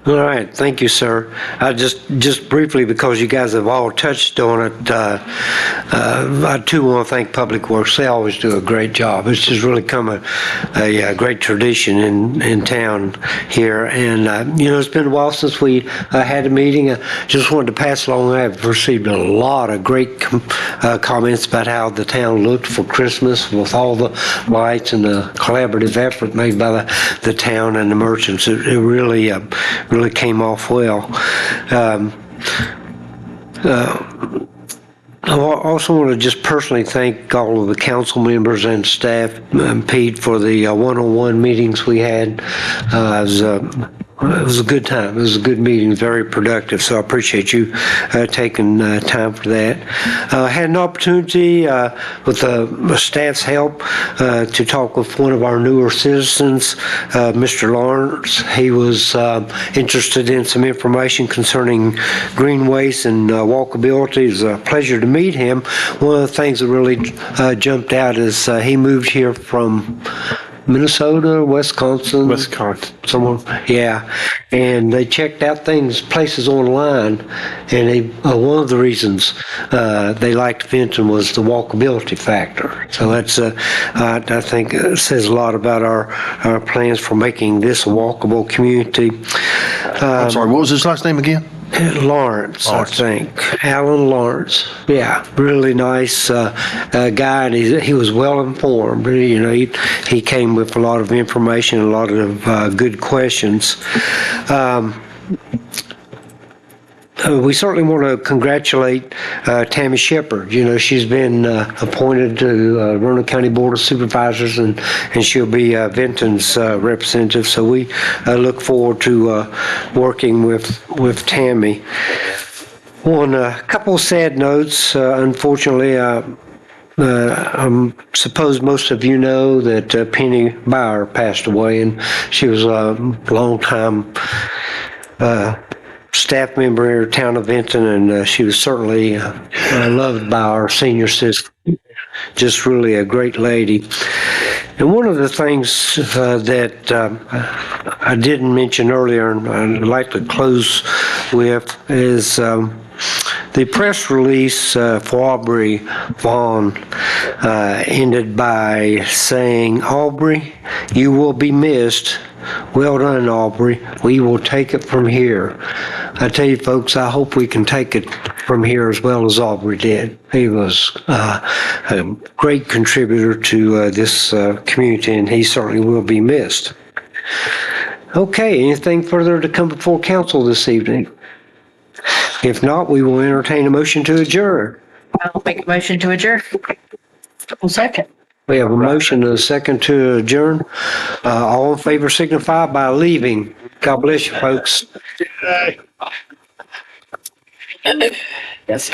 All right, thank you, sir. Just briefly, because you guys have all touched on it, I too want to thank Public Works. They always do a great job. It's just really come a great tradition in town here. And it's been a while since we had a meeting. I just wanted to pass along. I've received a lot of great comments about how the town looked for Christmas with all the lights and the collaborative effort made by the town and the merchants. It really came off well. I also want to just personally thank all of the council members and staff, Pete, for the one-on-one meetings we had. It was a good time. It was a good meeting, very productive. So I appreciate you taking time for that. I had an opportunity with the staff's help to talk with one of our newer citizens, Mr. Lawrence. He was interested in some information concerning green waste and walkability. It was a pleasure to meet him. One of the things that really jumped out is he moved here from Minnesota, Wisconsin. Wisconsin. Somewhere, yeah. And they checked out places online, and one of the reasons they liked Vinton was the walkability factor. So that's, I think, says a lot about our plans for making this a walkable community. I'm sorry, what was his last name again? Lawrence, I think. Alan Lawrence. Yeah, really nice guy, and he was well informed. You know, he came with a lot of information, a lot of good questions. We certainly want to congratulate Tammy Shepard. You know, she's been appointed to Roanoke County Board of Supervisors, and she'll be Vinton's representative. So we look forward to working with Tammy. On a couple of sad notes, unfortunately, I suppose most of you know that Penny Bauer passed away, and she was a long-time staff member in the town of Vinton, and she was certainly loved by our senior system. Just really a great lady. And one of the things that I didn't mention earlier, and I'd like to close with, is the press release for Aubrey Vaughn ended by saying, "Aubrey, you will be missed. Well done, Aubrey. We will take it from here." I tell you, folks, I hope we can take it from here as well as Aubrey did. He was a great contributor to this community, and he certainly will be missed. Okay, anything further to come before council this evening? If not, we will entertain a motion to adjourn. I'll make a motion to adjourn. Second. We have a motion and a second to adjourn. All in favor signify by leaving. God bless you, folks. Yes.